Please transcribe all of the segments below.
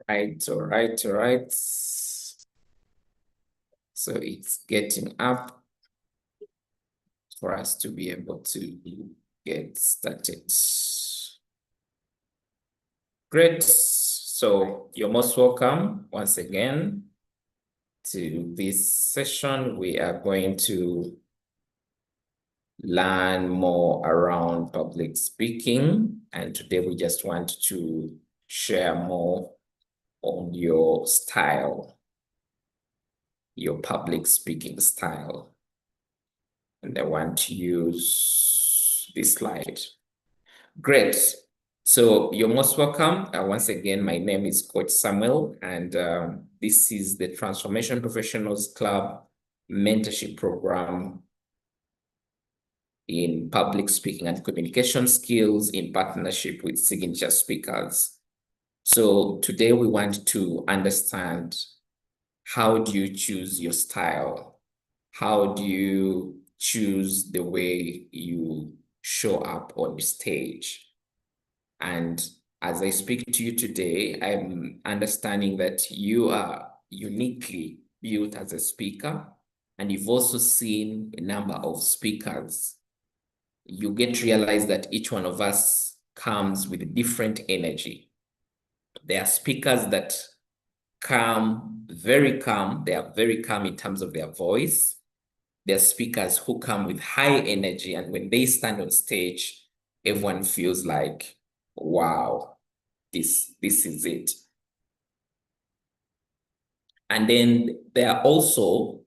All right. So it's getting up for us to be able to get started. Great. So you're most welcome once again to this session. We are going to learn more around public speaking. And today we just want to share more on your style, your public speaking style. And I want to use this slide. Great. So you're most welcome. Once again, my name is Coach Samuel, and this is the Transformation Professionals Club mentorship program in public speaking and communication skills in partnership with Signature Speakers. So today we want to understand, how do you choose your style? How do you choose the way you show up on the stage? And as I speak to you today, I'm understanding that you are uniquely built as a speaker, and you've also seen a number of speakers. You get to realize that each one of us comes with a different energy. There are speakers that come very calm. They are very calm in terms of their voice. There are speakers who come with high energy, and when they stand on stage, everyone feels like, wow, this is it. And then there are also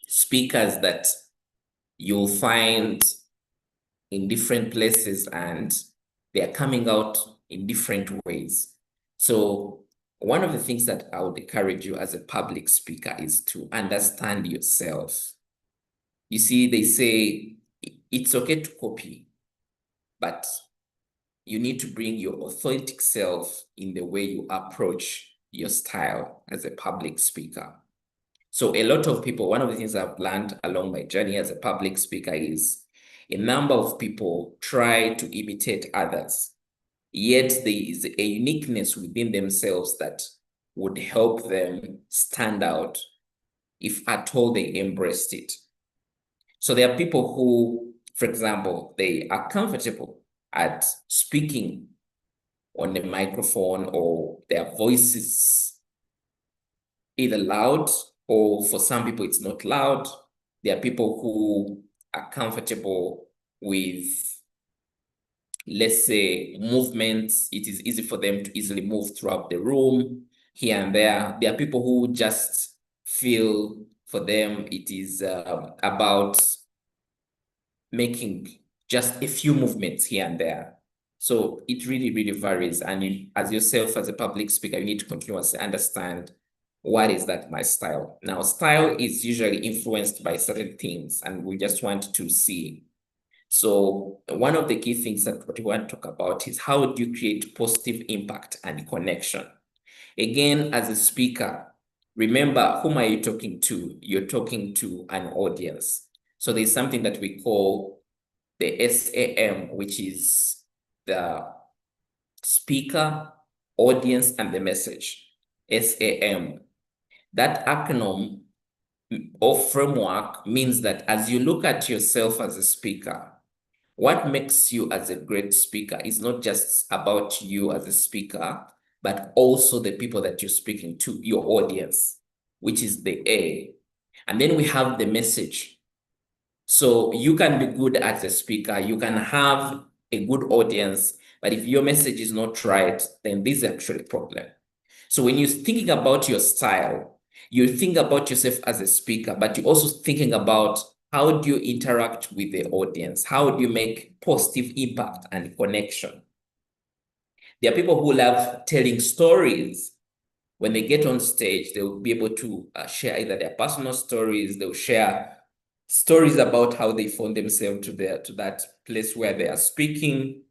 speakers that you'll find in different places, and they're coming out in different ways. So one of the things that I would encourage you as a public speaker is to understand yourself. You see, they say it's okay to copy, but you need to bring your authentic self in the way you approach your style as a public speaker. So a lot of people, one of the things I've learned along my journey as a public speaker is a number of people try to imitate others, yet there is a uniqueness within themselves that would help them stand out if at all they embraced it. So there are people who, for example, they are comfortable at speaking on the microphone, or their voice is either loud, or for some people it's not loud. There are people who are comfortable with, let's say, movements. It is easy for them to easily move throughout the room, here and there. There are people who just feel, for them, it is about making just a few movements here and there. So it really, really varies. And you, as yourself, as a public speaker, you need to continuously understand, what is that my style? Now, style is usually influenced by certain things, and we just want to see. So one of the key things that what we want to talk about is, how do you create positive impact and connection? Again, as a speaker, remember, whom are you talking to? You're talking to an audience. So there's something that we call the SAM, which is the speaker, audience, and the message. SAM. That acronym or framework means that as you look at yourself as a speaker, what makes you as a great speaker is not just about you as a speaker, but also the people that you're speaking to, your audience, which is the A. And then we have the message. So you can be good as a speaker, you can have a good audience, but if your message is not right, then this is actually a problem. So when you're thinking about your style, you think about yourself as a speaker, but you're also thinking about, how do you interact with the audience? How do you make positive impact and connection? There are people who love telling stories. When they get on stage, they will be able to share either their personal stories, they'll share stories about how they found themselves to that place where they are speaking,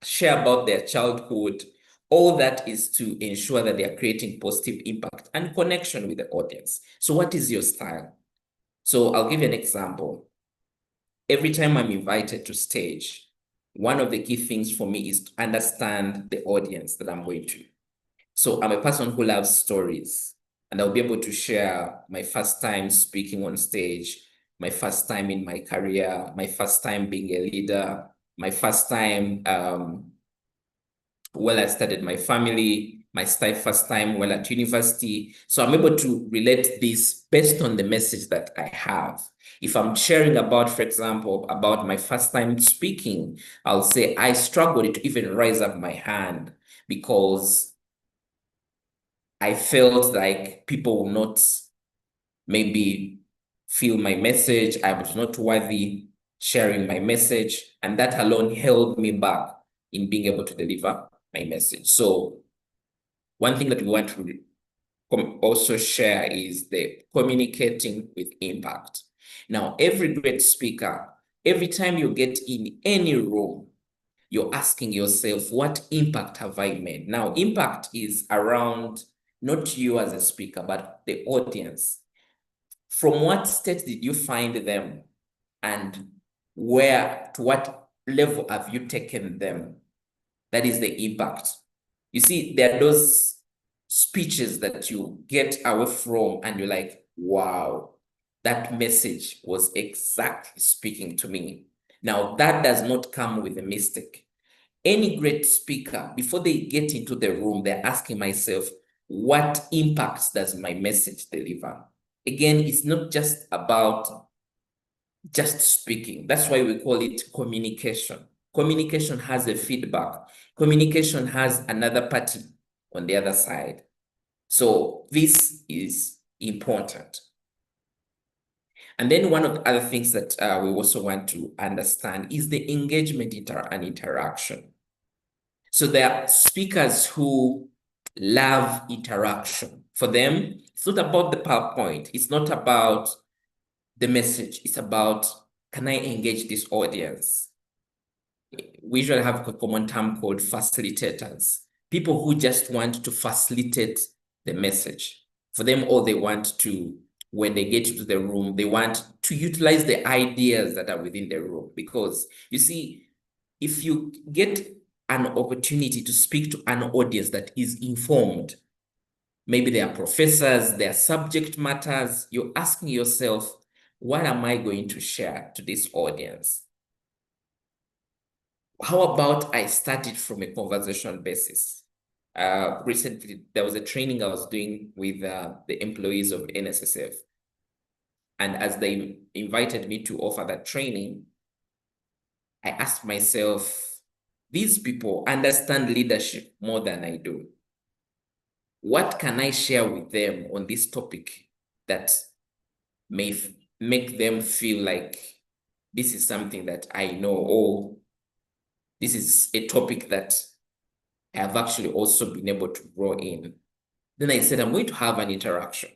share about their childhood. All that is to ensure that they are creating positive impact and connection with the audience. So what is your style? So I'll give you an example. Every time I'm invited to stage, one of the key things for me is to understand the audience that I'm going to. So I'm a person who loves stories, and I'll be able to share my first time speaking on stage, my first time in my career, my first time being a leader, my first time I started my family, my first time while at university. So I'm able to relate this based on the message that I have. If I'm sharing about, for example, about my first time speaking, I'll say I struggled to even raise up my hand because I felt like people will not maybe feel my message. I was not worthy sharing my message. And that alone held me back in being able to deliver my message. So one thing that we want to also share is the communicating with impact. Now, every great speaker, every time you get in any room, you're asking yourself, what impact have I made? Now, impact is around not you as a speaker, but the audience. From what state did you find them? And to what level have you taken them? That is the impact. You see, there are those speeches that you get away from and you're like, wow, that message was exactly speaking to me. Now, that does not come with a mistake. Any great speaker, before they get into the room, they're asking myself, what impacts does my message deliver? Again, it's not just about just speaking. That's why we call it communication. Communication has a feedback. Communication has another party on the other side. So this is important. And then one of the other things that we also want to understand is the engagement and interaction. So there are speakers who love interaction. For them, it's not about the PowerPoint. It's not about the message. It's about, can I engage this audience? We usually have a common term called facilitators. People who just want to facilitate the message. For them, all they want to, when they get into the room, they want to utilize the ideas that are within the room. Because you see, if you get an opportunity to speak to an audience that is informed, maybe they are professors, their subject matters, you're asking yourself, what am I going to share to this audience? How about I started from a conversation basis? Recently, there was a training I was doing with the employees of NSSF. And as they invited me to offer that training, I asked myself, these people understand leadership more than I do. What can I share with them on this topic that may make them feel like this is something that I know, or this is a topic that I have actually also been able to grow in. Then I said, I'm going to have an interaction.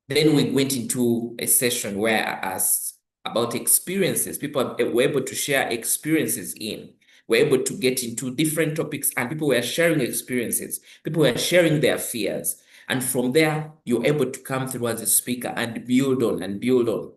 Then we went into a session where I asked about experiences. People were able to share experiences we're able to get into different topics, and people were sharing experiences. People were sharing their fears. And from there, you're able to come through as a speaker and build on and build on.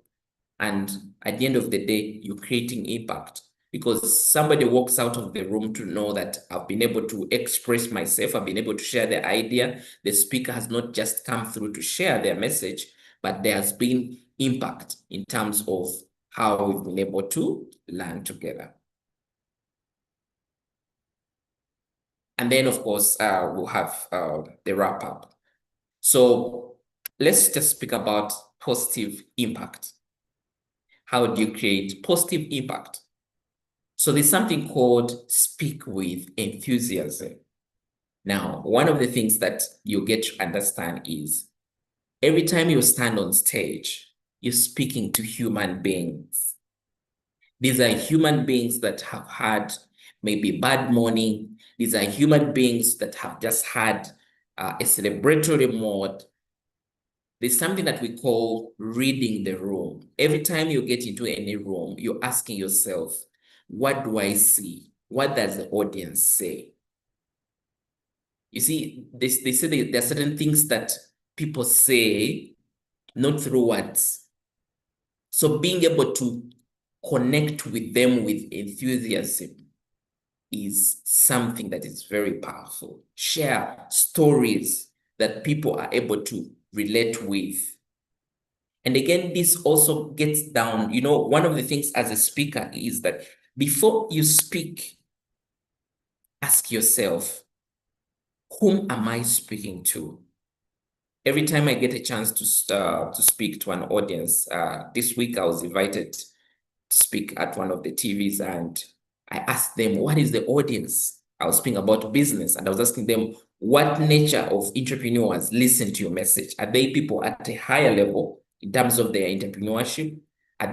And at the end of the day, you're creating impact because somebody walks out of the room to know that I've been able to express myself, I've been able to share the idea. The speaker has not just come through to share their message, but there has been impact in terms of how we've been able to learn together. And then, of course, we'll have the wrap up. So let's just speak about positive impact. How do you create positive impact? So there's something called speak with enthusiasm. Now, one of the things that you get to understand is every time you stand on stage, you're speaking to human beings. These are human beings that have had maybe bad morning. These are human beings that have just had a celebratory mode. There's something that we call reading the room. Every time you get into any room, you're asking yourself, what do I see? What does the audience say? You see, they say there are certain things that people say, not through words. So being able to connect with them with enthusiasm, is something that is very powerful. Share stories that people are able to relate with. And again, this also gets down, one of the things as a speaker is that before you speak, ask yourself, whom am I speaking to? Every time I get a chance to speak to an audience, this week I was invited to speak at one of the TVs, and I asked them, what is the audience? I was speaking about business, and I was asking them, what nature of entrepreneurs listen to your message? Are they people at a higher level in terms of their entrepreneurship? Are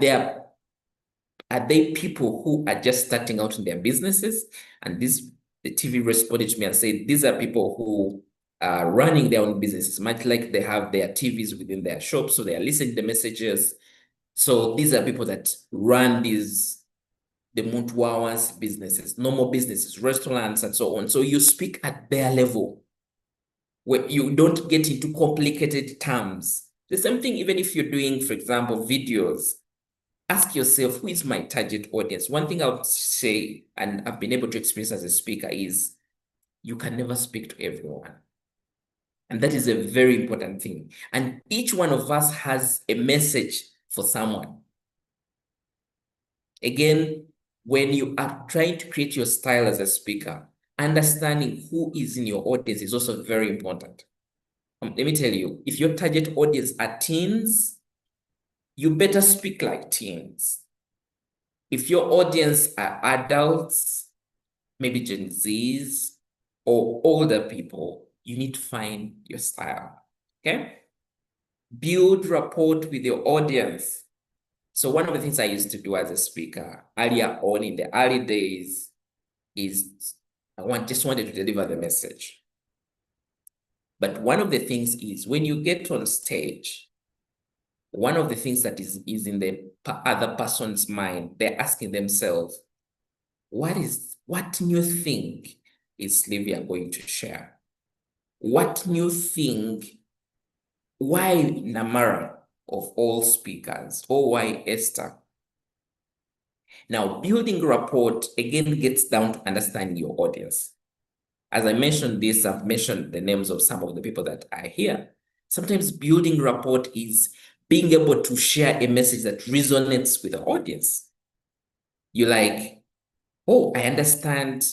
they people who are just starting out in their businesses? And the TV responded to me and said, these are people who are running their own businesses, much like they have their TVs within their shops, so they are listening to the messages. So these are people that run the Montwawas businesses, normal businesses, restaurants, and so on. So you speak at their level, where you don't get into complicated terms. The same thing, even if you're doing, for example, videos, ask yourself, who is my target audience? One thing I would say, and I've been able to experience as a speaker, is you can never speak to everyone. And that is a very important thing. And each one of us has a message for someone. Again, when you are trying to create your style as a speaker, understanding who is in your audience is also very important. Let me tell you, if your target audience are teens, you better speak like teens. If your audience are adults, maybe Gen Zs or older people, you need to find your style, okay? Build rapport with your audience. So one of the things I used to do as a speaker earlier on in the early days is just wanted to deliver the message. But one of the things is when you get on stage, one of the things that is in the other person's mind, they're asking themselves, what new thing is Livia going to share? What new thing, why Namara of all speakers, or why Esther? Now, building rapport again gets down to understanding your audience. As I mentioned this, I've mentioned the names of some of the people that are here. Sometimes building rapport is being able to share a message that resonates with the audience. You're like, oh, I understand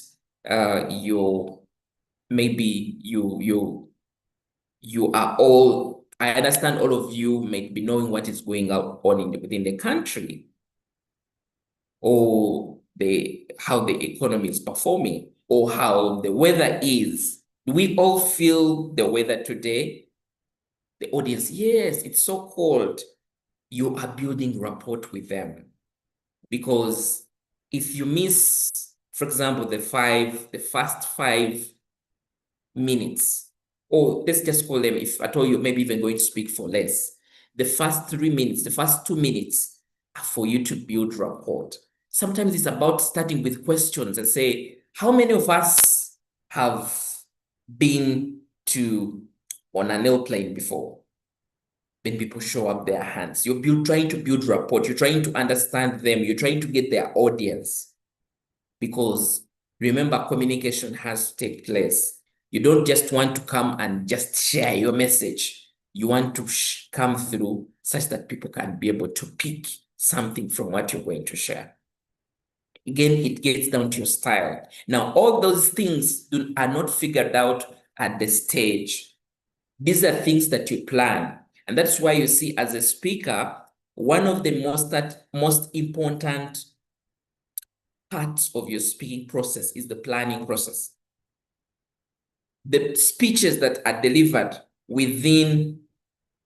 I understand all of you may be knowing what is going on within the country, or how the economy is performing, or how the weather is. Do we all feel the weather today? The audience, yes, it's so cold. You are building rapport with them. Because if you miss, for example, the first 5 minutes, or let's just call them, if I told you maybe even going to speak for less, the first 3 minutes, the first 2 minutes are for you to build rapport. Sometimes it's about starting with questions and say, how many of us have been on an airplane before? When people show up their hands, you're trying to build rapport, you're trying to understand them, you're trying to get their audience. Because remember, communication has to take place. You don't just want to come and just share your message. You want to come through such that people can be able to pick something from what you're going to share. Again, it gets down to your style. Now, all those things are not figured out at the stage. These are things that you plan. And that's why you see, as a speaker, one of the most important parts of your speaking process is the planning process. The speeches that are delivered within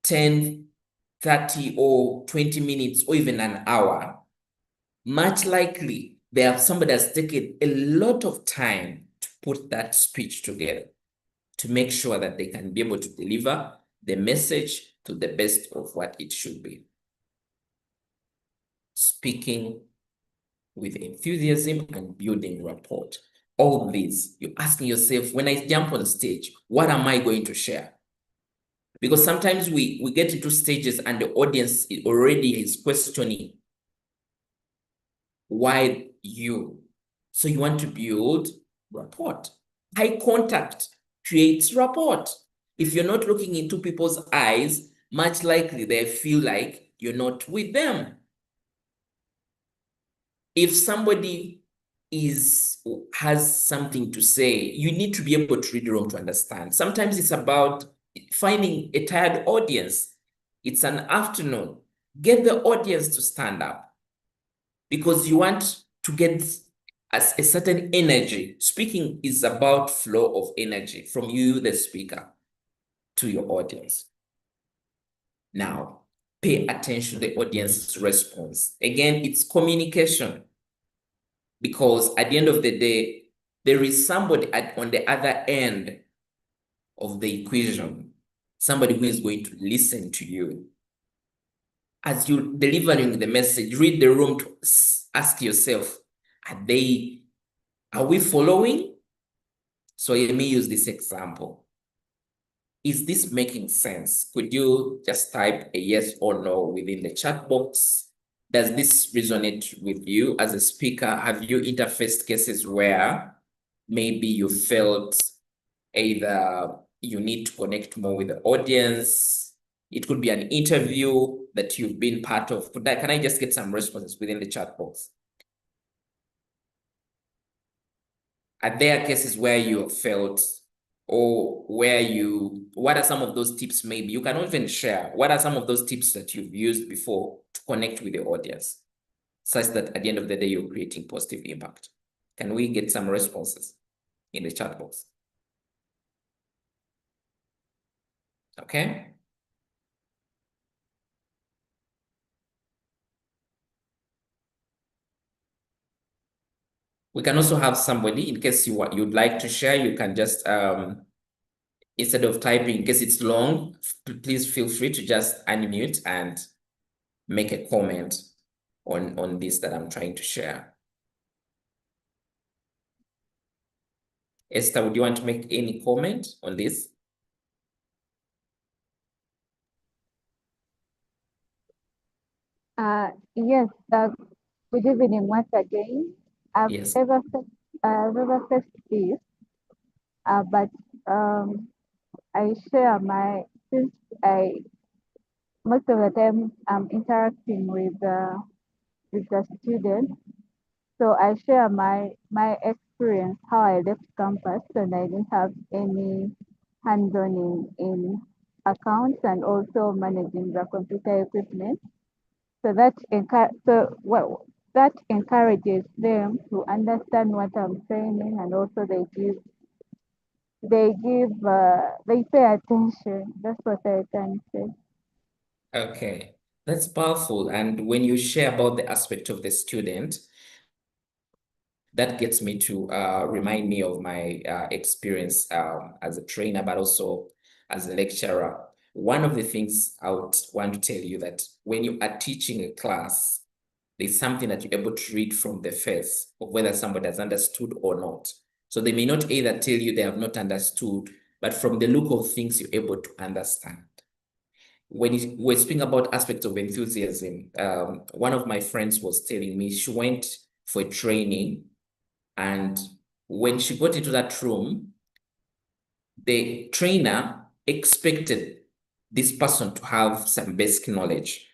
10, 30, or 20 minutes, or even an hour, much likely somebody has taken a lot of time to put that speech together to make sure that they can be able to deliver the message to the best of what it should be. Speaking with enthusiasm and building rapport. All these, you're asking yourself, when I jump on stage, what am I going to share? Because sometimes we get into stages and the audience already is questioning why you. So you want to build rapport. Eye contact creates rapport. If you're not looking into people's eyes, much likely they feel like you're not with them. If somebody has something to say, you need to be able to read the room to understand. Sometimes it's about finding a tired audience. It's an afternoon. Get the audience to stand up because you want to get a certain energy. Speaking is about flow of energy from you, the speaker, to your audience. Now, pay attention to the audience's response. Again, it's communication. Because at the end of the day, there is somebody on the other end of the equation, somebody who is going to listen to you. As you're delivering the message, read the room to ask yourself, are we following? So let me use this example. Is this making sense? Could you just type a yes or no within the chat box? Does this resonate with you as a speaker? Have you interfaced cases where maybe you felt either you need to connect more with the audience? It could be an interview that you've been part of. Can I just get some responses within the chat box? Are there cases where you have felt, or what are some of those tips maybe? You can even share. What are some of those tips that you've used before to connect with the audience, such that at the end of the day, you're creating positive impact? Can we get some responses in the chat box? Okay. We can also have somebody, in case you'd like to share, you can just, instead of typing, in case it's long, please feel free to just unmute and make a comment on this that I'm trying to share. Esther, would you want to make any comment on this? Yes, good evening once again. I've Yes. never faced this, but I share since most of the time I'm interacting with the students, so I share my experience, how I left campus and I didn't have any hands-on in accounts and also managing the computer equipment. So that encourages them to understand what I'm saying, and also they pay attention. That's what I can say. Okay, that's powerful. And when you share about the aspect of the student, that gets me to remind me of my experience as a trainer, but also as a lecturer. One of the things I would want to tell you that when you are teaching a class, there's something that you're able to read from the face of whether somebody has understood or not. So they may not either tell you they have not understood, but from the look of things, you're able to understand. When we're speaking about aspects of enthusiasm, one of my friends was telling me she went for a training, and when she got into that room, the trainer expected this person to have some basic knowledge.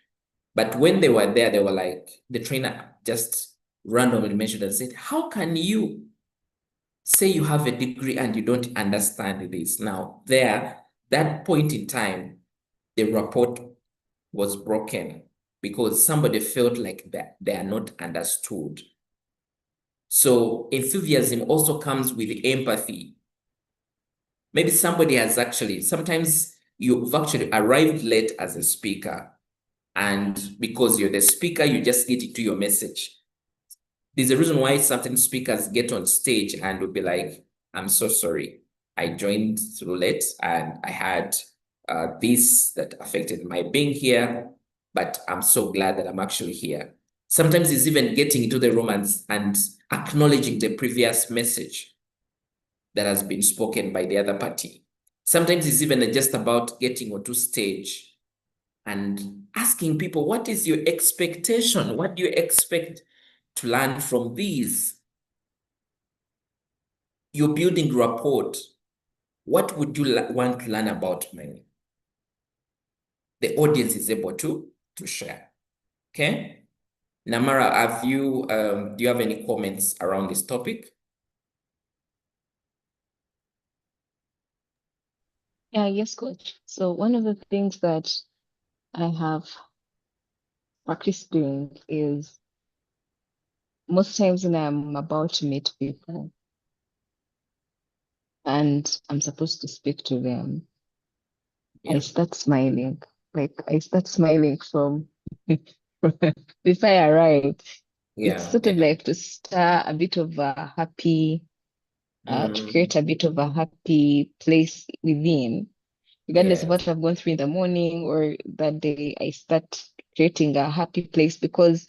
But when they were there, they were like, the trainer just randomly mentioned and said, how can you say you have a degree and you don't understand this? Now, that point in time, the report was broken because somebody felt like that they are not understood. So enthusiasm also comes with empathy. Maybe somebody has sometimes you've actually arrived late as a speaker, and because you're the speaker, you just get into your message. There's a reason why certain speakers get on stage and will be like, I'm so sorry. I joined through late and I had this that affected my being here, but I'm so glad that I'm actually here. Sometimes it's even getting into the room and acknowledging the previous message that has been spoken by the other party. Sometimes it's even just about getting onto stage and asking people, what is your expectation? What do you expect to learn from these? you're building rapport. What would you want to learn about money? The audience is able to share. Okay. Namara, do you have any comments around this topic? Yeah, yes, coach. So one of the things that I have practiced doing is most times when I'm about to meet people and I'm supposed to speak to them, I Yeah. start smiling. Like I start smiling from before I arrive. It's Yeah. sort of Yeah. like to stir a bit of a happy, to Mm, create a bit of a happy place within, regardless of yes. what I've gone through in the morning or that day. I start creating a happy place because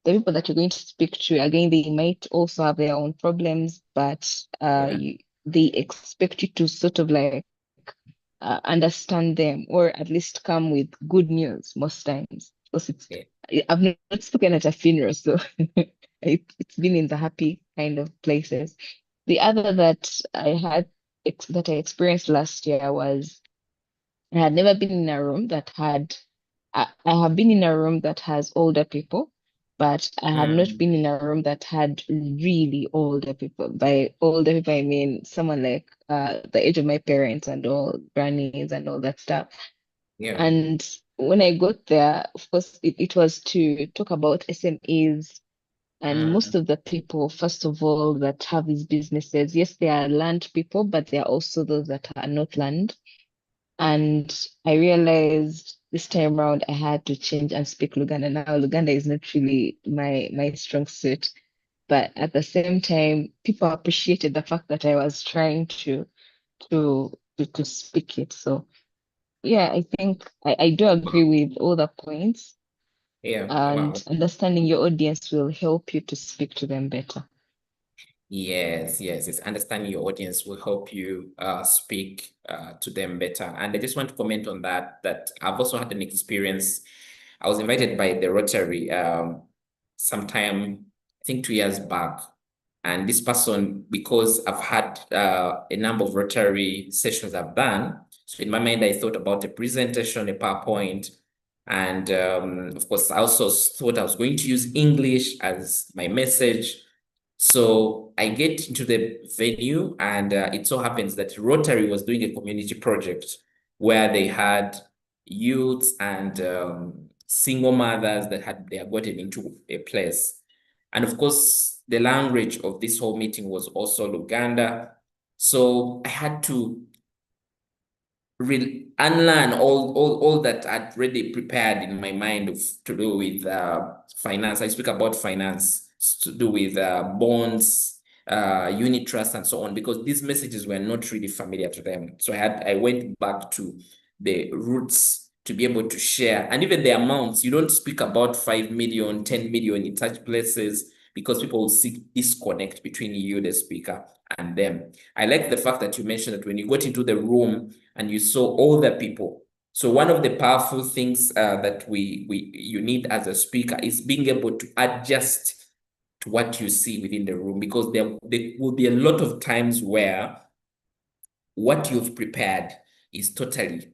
the people that you're going to speak to, again, they might also have their own problems, but Yeah. they expect you to sort of like understand them or at least come with good news most times. Because Yeah. I've not spoken at a funeral, so it's been in the happy kind of places. The other that that I experienced last year was I had never been in a room that had, I have been in a room that has older people, but I have not Mm, been in a room that had really older people. By older people, I mean someone like the age of my parents and all, grannies and all that stuff. yeah. And when I got there, of course, it was to talk about SMEs. And most Mm, of the people, first of all, that have these businesses, yes, they are land people, but they are also those that are not land. And I realized this time around I had to change and speak Luganda. Now Luganda is not really my strong suit, but at the same time, people appreciated the fact that I was trying to speak it. So yeah, I think I do agree with all the points, yeah. and Wow. understanding your audience will help you to speak to them better. Yes, yes, yes. Understanding your audience will help you speak to them better. And I just want to comment on that, that I've also had an experience. I was invited by the Rotary sometime, I think 2 years back. And this person, because I've had a number of Rotary sessions I've done, so in my mind, I thought about a presentation, a PowerPoint. And of course, I also thought I was going to use English as my message. So I get into the venue, and it so happens that Rotary was doing a community project where they had youths and single mothers that they had gotten into a place. And of course, the language of this whole meeting was also Luganda. So I had to unlearn all that I'd already prepared in my mind to do with finance. I speak about finance to do with bonds, unit trust, and so on, because these messages were not really familiar to them. So I went back to the roots to be able to share, and even the amounts. You don't speak about 5 million, 10 million in such places because people will see disconnect between you, the speaker, and them. I like the fact that you mentioned that when you got into the room and you saw all the people. So one of the powerful things that you need as a speaker is being able to adjust to what you see within the room, because there will be a lot of times where what you've prepared is totally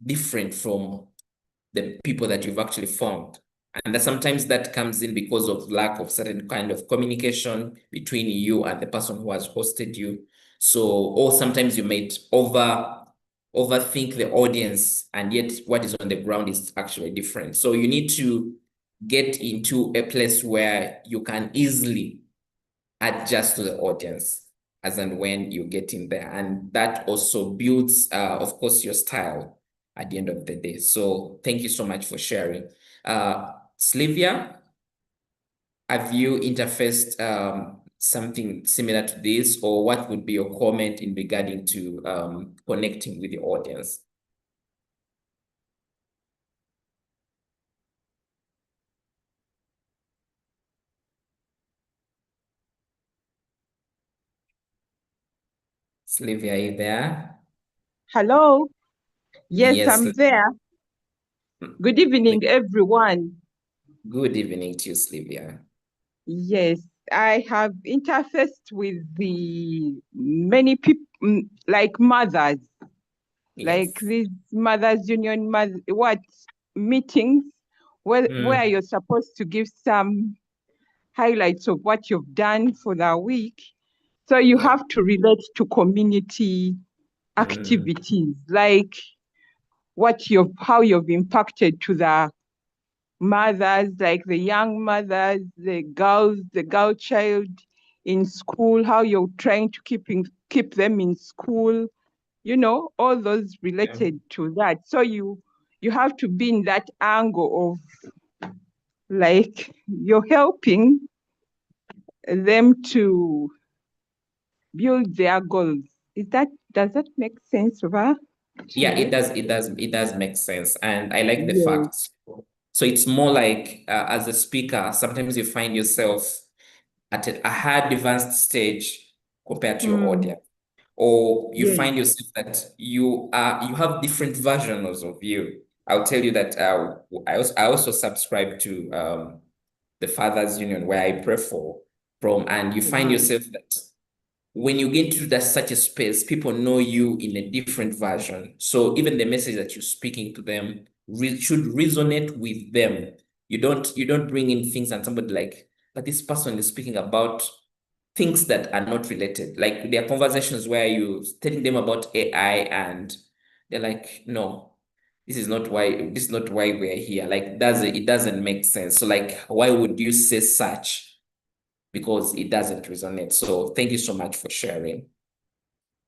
different from the people that you've actually found. And that sometimes that comes in because of lack of certain kind of communication between you and the person who has hosted you. So, or sometimes you might overthink the audience, and yet what is on the ground is actually different. So you need to get into a place where you can easily adjust to the audience as and when you get in there. And that also builds, of course, your style at the end of the day. So thank you so much for sharing. Slivia, have you interfaced something similar to this, or what would be your comment in regarding to connecting with the audience? Slivia, are you there? Hello. Yes, Yes. I'm there. Good evening, everyone. Good evening to you, Slivia. Yes. I have interfaced with the many people, like mothers, like Yes. these mothers union, meetings where you're supposed to give some highlights of what you've done for the week. So you Yeah. have to relate to community activities, like how you've impacted to the mothers, like the young mothers, the girl child in school, how you're trying to keep them in school, all those Yeah. related to that. So you have to be in that angle of, like, you're helping them to build their goals. Does that make sense, Ra? Yeah, it Yes. does. It does make sense. And I like the Yes. facts. So it's more like as a speaker, sometimes you find yourself at a hard advanced stage compared to your Mm, audience. Or you yes. find yourself that you have different versions of you. I'll tell you that I also subscribe to the Fathers Union where I pray from, and you find Wow. yourself that when you get into that such a space, people know you in a different version. So even the message that you're speaking to them should resonate with them. You don't bring in things and somebody like, but this person is speaking about things that are not related. Like there are conversations where you telling them about AI and they're like, no, this is not why we're here. Like it doesn't make sense. So like why would you say such? Because it doesn't resonate. So thank you so much for sharing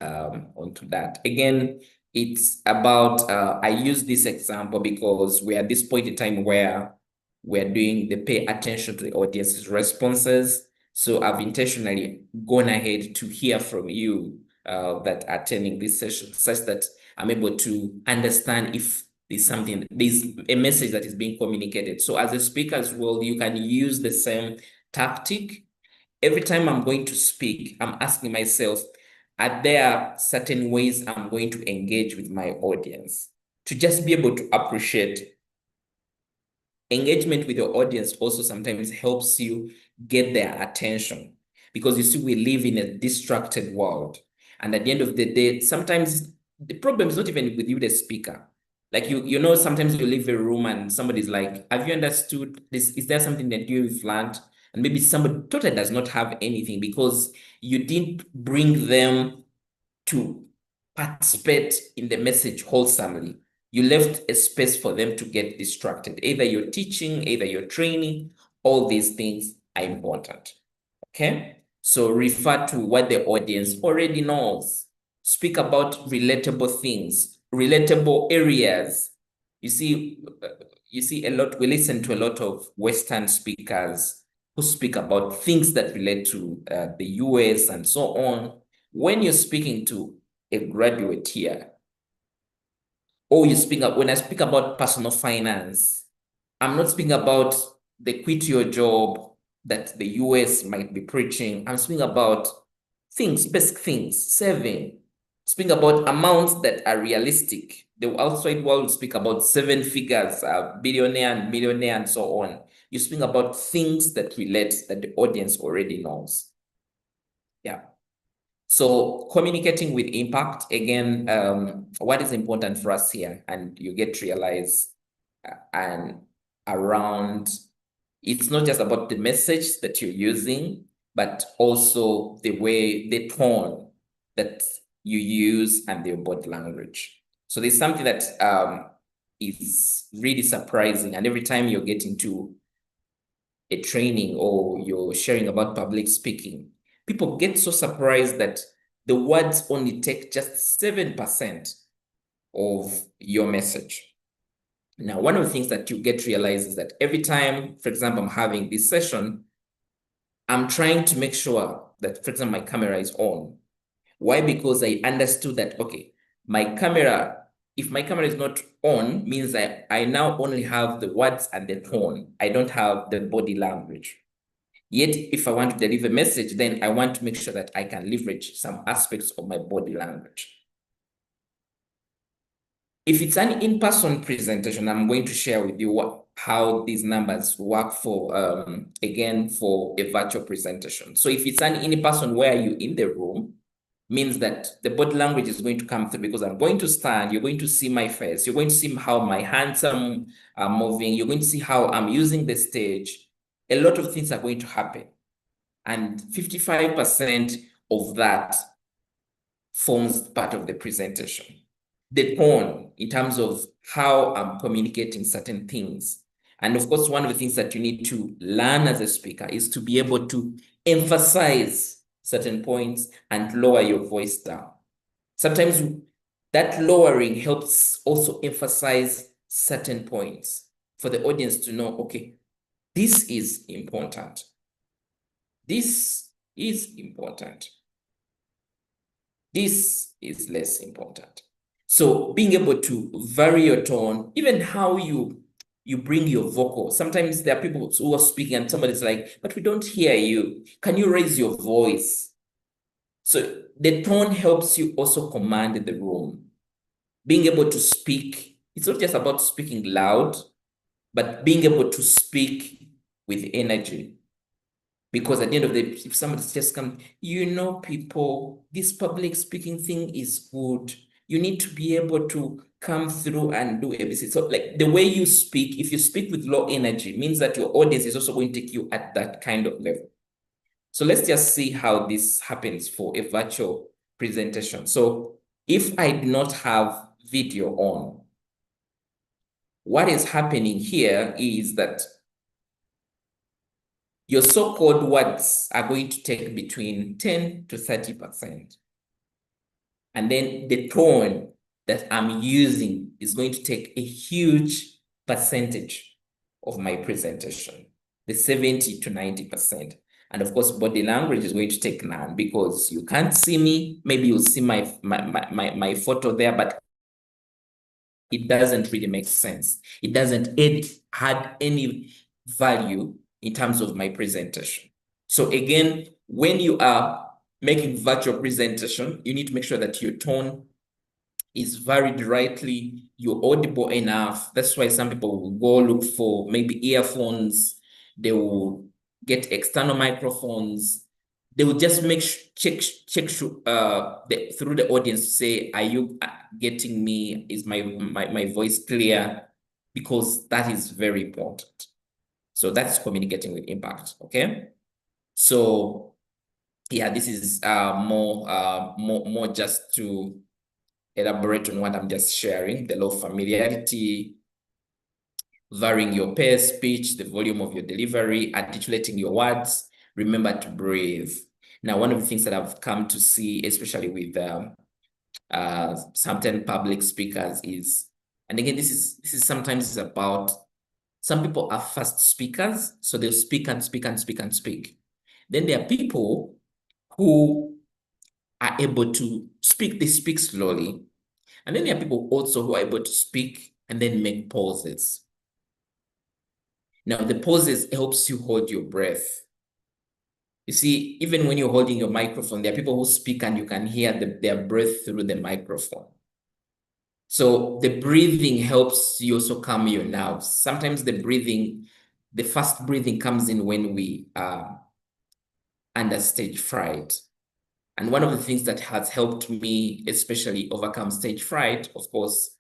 onto that. Again, it's about, I use this example because we're at this point in time where we're doing the pay attention to the audience's responses. So I've intentionally gone ahead to hear from you that are attending this session, such that I'm able to understand if there's a message that is being communicated. So as a speaker as well, you can use the same tactic. Every time I'm going to speak, I'm asking myself, are there certain ways I'm going to engage with my audience? To just be able to appreciate engagement with your audience also sometimes helps you get their attention, because you see, we live in a distracted world. And at the end of the day, sometimes the problem is not even with you, the speaker. Like sometimes you leave a room and somebody's like, have you understood this? Is there something that you've learned? And maybe somebody totally does not have anything because you didn't bring them to participate in the message wholesomely. You left a space for them to get distracted. Either you're teaching, either you're training, all these things are important. Okay? So refer to what the audience already knows. Speak about relatable things, relatable areas. You see, we listen to a lot of Western speakers who speak about things that relate to the US and so on. When you're speaking to a graduate here, or when I speak about personal finance, I'm not speaking about the quit your job that the US might be preaching. I'm speaking about things, basic things, saving, speaking about amounts that are realistic. The outside world speak about seven figures, billionaire and millionaire and so on. You speak about things that relate, that the audience already knows. Yeah. So communicating with impact, again, what is important for us here, and you get to realize and around, it's not just about the message that you're using, but also the tone that you use and your body language. So there's something that is really surprising, and every time you're getting to a training or you're sharing about public speaking, people get so surprised that the words only take just 7% of your message. Now, one of the things that you get to realize is that every time, for example, I'm having this session, I'm trying to make sure that, for example, my camera is on. Why? Because I understood that, okay, if my camera is not on, means that I now only have the words and the tone. I don't have the body language. Yet, if I want to deliver a message, then I want to make sure that I can leverage some aspects of my body language. If it's an in-person presentation, I'm going to share with you how these numbers work for, again, for a virtual presentation. So if it's an in-person where you're in the room, means that the body language is going to come through because I'm going to stand, you're going to see my face, you're going to see how my hands are moving, you're going to see how I'm using the stage. A lot of things are going to happen. And 55% of that forms part of the presentation. The tone in terms of how I'm communicating certain things. And of course, one of the things that you need to learn as a speaker is to be able to emphasize certain points and lower your voice down. Sometimes that lowering helps also emphasize certain points for the audience to know, okay, this is important. This is important. This is less important. So being able to vary your tone, even how you bring your vocal. Sometimes there are people who are speaking and somebody's like, but we don't hear you. Can you raise your voice? So the tone helps you also command the room. Being able to speak, it's not just about speaking loud, but being able to speak with energy. Because at the end of the day, if somebody's just come, people, this public speaking thing is good. You need to be able to come through and do ABC. So like the way you speak, if you speak with low energy, means that your audience is also going to take you at that kind of level. So let's just see how this happens for a virtual presentation. So if I do not have video on, what is happening here is that your so-called words are going to take between 10 to 30%. And then the tone that I'm using is going to take a huge percentage of my presentation, the 70 to 90%. And of course, body language is going to take none because you can't see me. Maybe you'll see my photo there, but it doesn't really make sense. It doesn't add any value in terms of my presentation. So again, when you are making virtual presentation, you need to make sure that your tone is varied rightly, you're audible enough. That's why some people will go look for maybe earphones. They will get external microphones. They will just check through the audience to say, are you getting me? Is my voice clear? Because that is very important. So that's communicating with impact, okay? So yeah, this is more just to elaborate on what I'm just sharing, the law of familiarity, varying your pace, pitch, the volume of your delivery, articulating your words. Remember to breathe. Now, one of the things that I've come to see, especially with certain public speakers is, and again, this is sometimes about, some people are fast speakers, so they'll speak and speak and speak and speak. Then there are people who are able to speak, they speak slowly. And then there are people also who are able to speak and then make pauses. Now, the pauses helps you hold your breath. You see, even when you're holding your microphone, there are people who speak and you can hear their breath through the microphone. So the breathing helps you also calm your nerves. Sometimes the fast breathing comes in when we are under stage fright. And one of the things that has helped me, especially overcome stage fright, of course,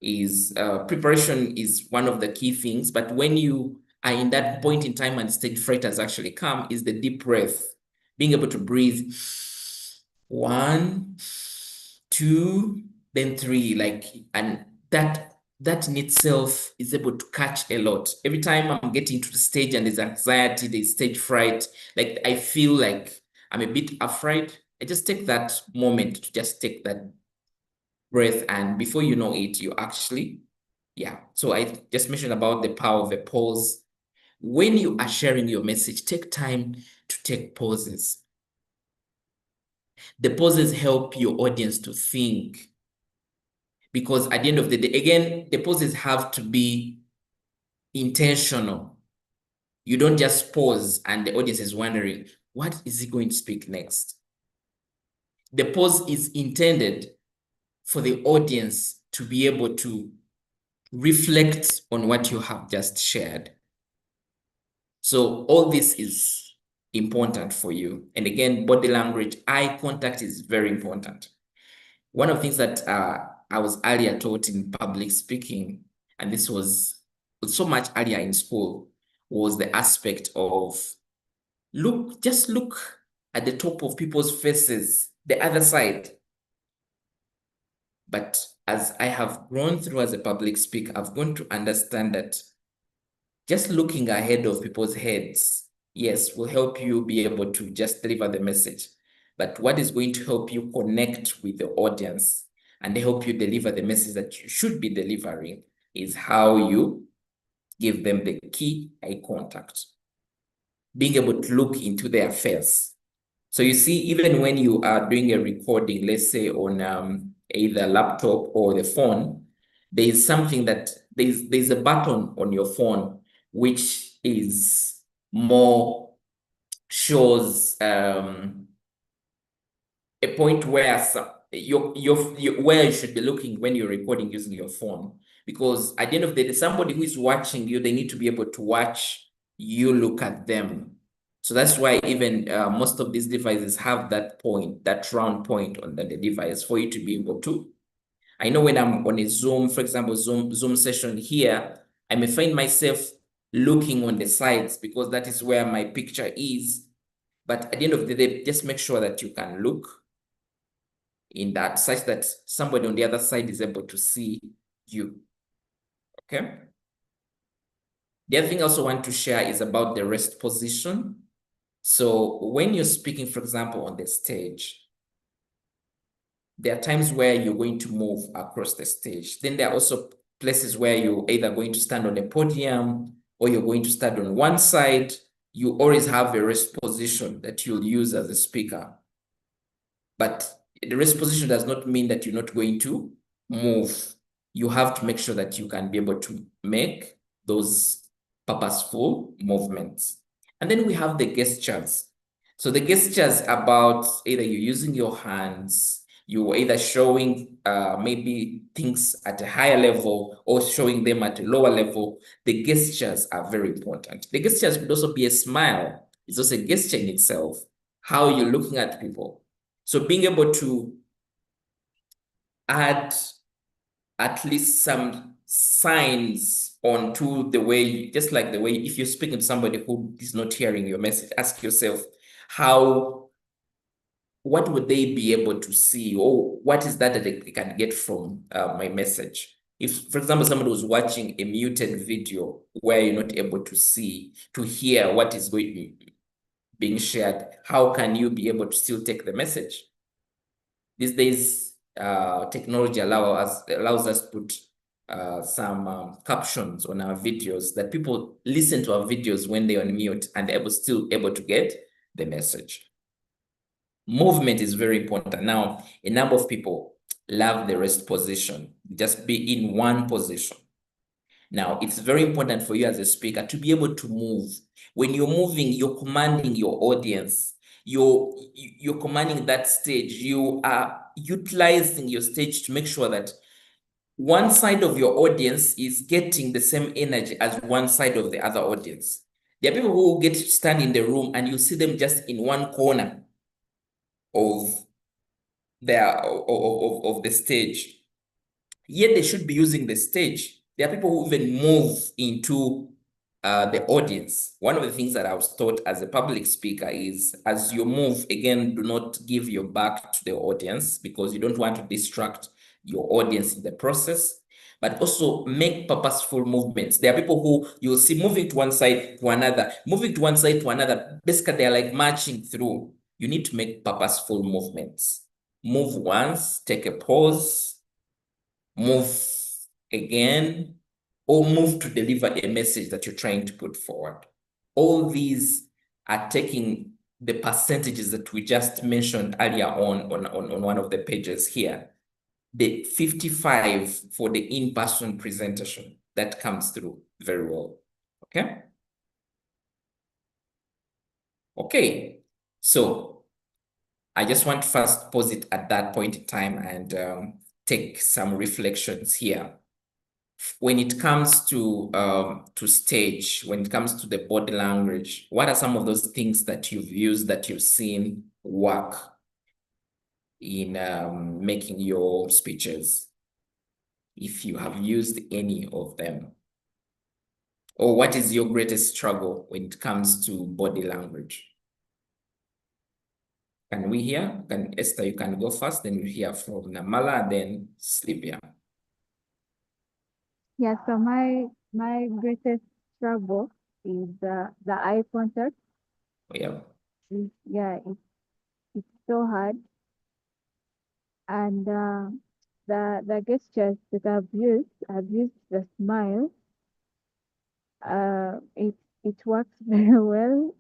is preparation is one of the key things. But when you are in that point in time and stage fright has actually come, is the deep breath, being able to breathe 1, 2, then 3, and that in itself is able to catch a lot. Every time I'm getting to the stage and there's anxiety, there's stage fright, like I feel like I'm a bit afraid, I just take that moment to just take that breath, and before you know it, you actually, yeah. So I just mentioned about the power of a pause. When you are sharing your message, take time to take pauses. The pauses help your audience to think, because at the end of the day, again, the pauses have to be intentional. You don't just pause and the audience is wondering, what is he going to speak next? The pause is intended for the audience to be able to reflect on what you have just shared. So all this is important for you. And again, body language, eye contact is very important. One of the things that I was earlier taught in public speaking, and this was so much earlier in school, was the aspect of just look at the top of people's faces, the other side. But as I have grown through as a public speaker, I've grown to understand that just looking ahead of people's heads, yes, will help you be able to just deliver the message. But what is going to help you connect with the audience and help you deliver the message that you should be delivering is how you give them the key eye contact. Being able to look into their face. So you see, even when you are doing a recording, let's say on either laptop or the phone, there is something that there's a button on your phone which is more shows a point where where you should be looking when you're recording using your phone. Because at the end of the day, somebody who is watching you, they need to be able to watch you look at them. So that's why even most of these devices have that point, that round point on the device for you to be able to. I know when I'm on a Zoom, for example, Zoom session here, I may find myself looking on the sides because that is where my picture is. But at the end of the day, just make sure that you can look in that such that somebody on the other side is able to see you. Okay. The other thing I also want to share is about the rest position. So when you're speaking, for example, on the stage, there are times where you're going to move across the stage. Then there are also places where you're either going to stand on a podium or you're going to stand on one side. You always have a rest position that you'll use as a speaker. But the rest position does not mean that you're not going to move. You have to make sure that you can be able to make those purposeful movements. And then we have the gestures. So the gestures about either you're using your hands, you're either showing maybe things at a higher level or showing them at a lower level. The gestures are very important. The gestures could also be a smile. It's also a gesture in itself, how you're looking at people. So being able to add at least some signs onto the way, just like the way, if you're speaking to somebody who is not hearing your message, ask yourself, what would they be able to see, or what is that they can get from my message? If, for example, somebody was watching a muted video where you're not able to hear what is being shared, how can you be able to still take the message? These days, technology allows us to put some captions on our videos that people listen to our videos when they're on mute and still able to get the message. Movement is very important. Now, a number of people love the rest position, just be in one position. Now, it's very important for you as a speaker to be able to move. When you're moving, you're commanding your audience. You're commanding that stage. You are utilizing your stage to make sure that one side of your audience is getting the same energy as one side of the other audience. There are people who get to stand in the room and you see them just in one corner of the stage. Yet they should be using the stage. There are people who even move into the audience. One of the things that I was taught as a public speaker is, as you move, again, do not give your back to the audience because you don't want to distract your audience in the process, but also make purposeful movements. There are people who you'll see moving to one side to another, moving to one side to another. Basically, they're like marching through. You need to make purposeful movements. Move once, take a pause, move again, or move to deliver a message that you're trying to put forward. All these are taking the percentages that we just mentioned earlier on one of the pages here. The 55 for the in-person presentation, that comes through very well, okay? Okay, so I just want to first pause it at that point in time and take some reflections here. when it comes to stage, when it comes to the body language, what are some of those things that you've used, that you've seen work in making your speeches, if you have used any of them? Or what is your greatest struggle when it comes to body language? Can we hear? Esther, you can go first, then we hear from Namala, then Sylvia. Yeah, so my greatest struggle is the eye contact. Yeah. Yeah, it's so hard. And the gestures that I've used the smile. It works very well.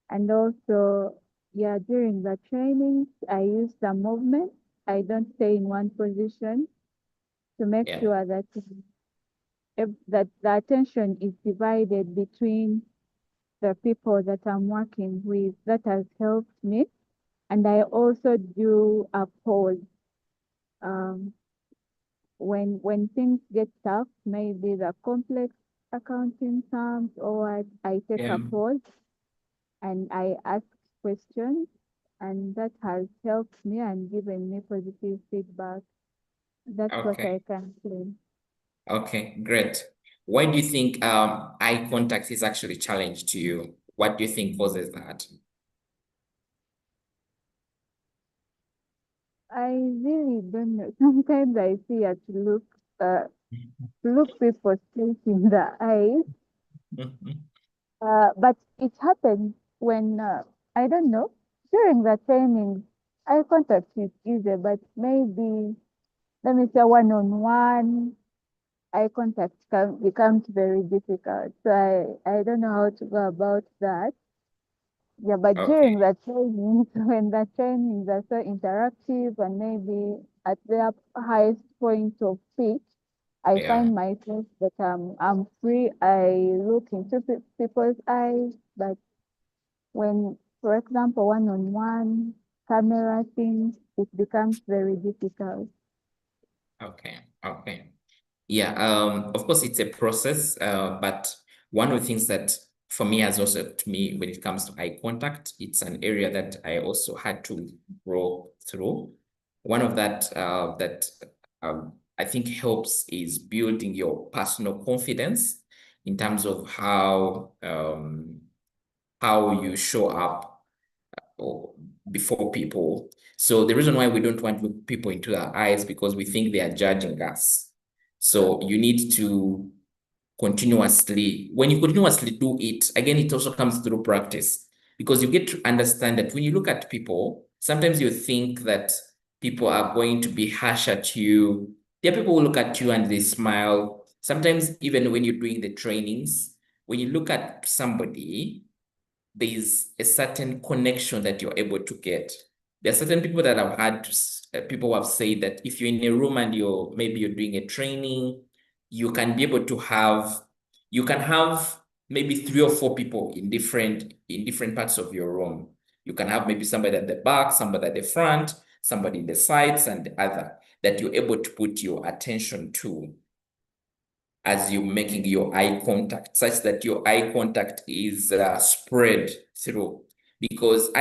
And also, yeah, during the trainings, I use the movement. I don't stay in one position to make Yeah. sure that that the attention is divided between the people that I'm working with. That has helped me. And I also do a pause. When things get tough, maybe the complex accounting terms, or I take Yeah. a pause and I ask questions, and that has helped me and given me positive feedback. That's what Okay. I can say. Okay, great. Why do you think eye contact is actually a challenge to you? What do you think causes that? I really don't know. Sometimes I see it look people straight in the eyes, but it happens when I don't know, during the training. Eye contact is easy, but maybe let me say one-on-one eye contact becomes very difficult. So I don't know how to go about that. Yeah, but Okay. during the trainings, when the trainings are so interactive and maybe at their highest point of peak, I Yeah. find myself that I'm free. I look into people's eyes, but when, for example, one-on-one camera things, it becomes very difficult. Okay. Okay. Yeah. Of course, it's a process. But one of the things that for me has also to me when it comes to eye contact, it's an area that I also had to grow through. One of that I think helps is building your personal confidence in terms of how you show up or before people. So the reason why we don't want to look people into our eyes because we think they are judging us. So you need to continuously, when you continuously do it, again, it also comes through practice because you get to understand that when you look at people, sometimes you think that people are going to be harsh at you. There are people who look at you and they smile. Sometimes even when you're doing the trainings, when you look at somebody, there's a certain connection that you're able to get. There are certain people that I've had people who have said that if you're in a room and maybe you're doing a training, you can be able to you can have maybe 3 or 4 people in different parts of your room. You can have maybe somebody at the back, somebody at the front, somebody in the sides, and the other that you're able to put your attention to as you're making your eye contact, such that your eye contact is spread through. Because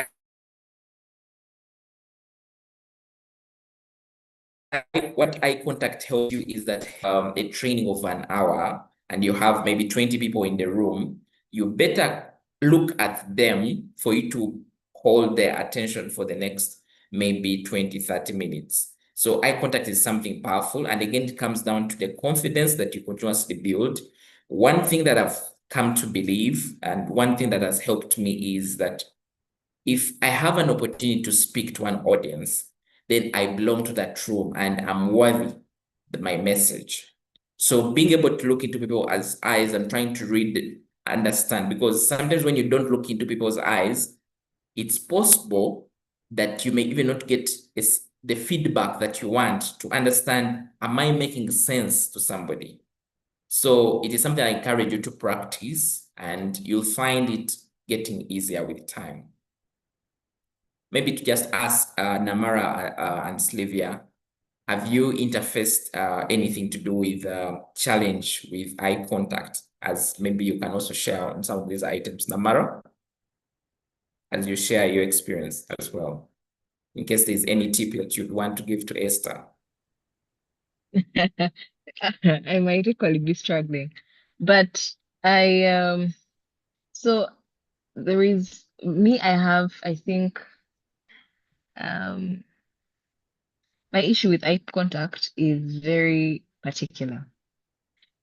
what eye contact helps you is that a training of an hour and you have maybe 20 people in the room, you better look at them for you to hold their attention for the next maybe 20, 30 minutes. So eye contact is something powerful. And again, it comes down to the confidence that you continuously build. One thing that I've come to believe and one thing that has helped me is that if I have an opportunity to speak to an audience, then I belong to that room and I'm worthy of my message. So being able to look into people's eyes and trying to understand, because sometimes when you don't look into people's eyes, it's possible that you may even not get the feedback that you want to understand, am I making sense to somebody? So it is something I encourage you to practice and you'll find it getting easier with time. Maybe to just ask Namara and Sylvia, have you interfaced anything to do with challenge with eye contact, as maybe you can also share on some of these items, Namara, as you share your experience as well, in case there's any tip that you'd want to give to Esther. I might equally be struggling, but so there is me, I think my issue with eye contact is very particular.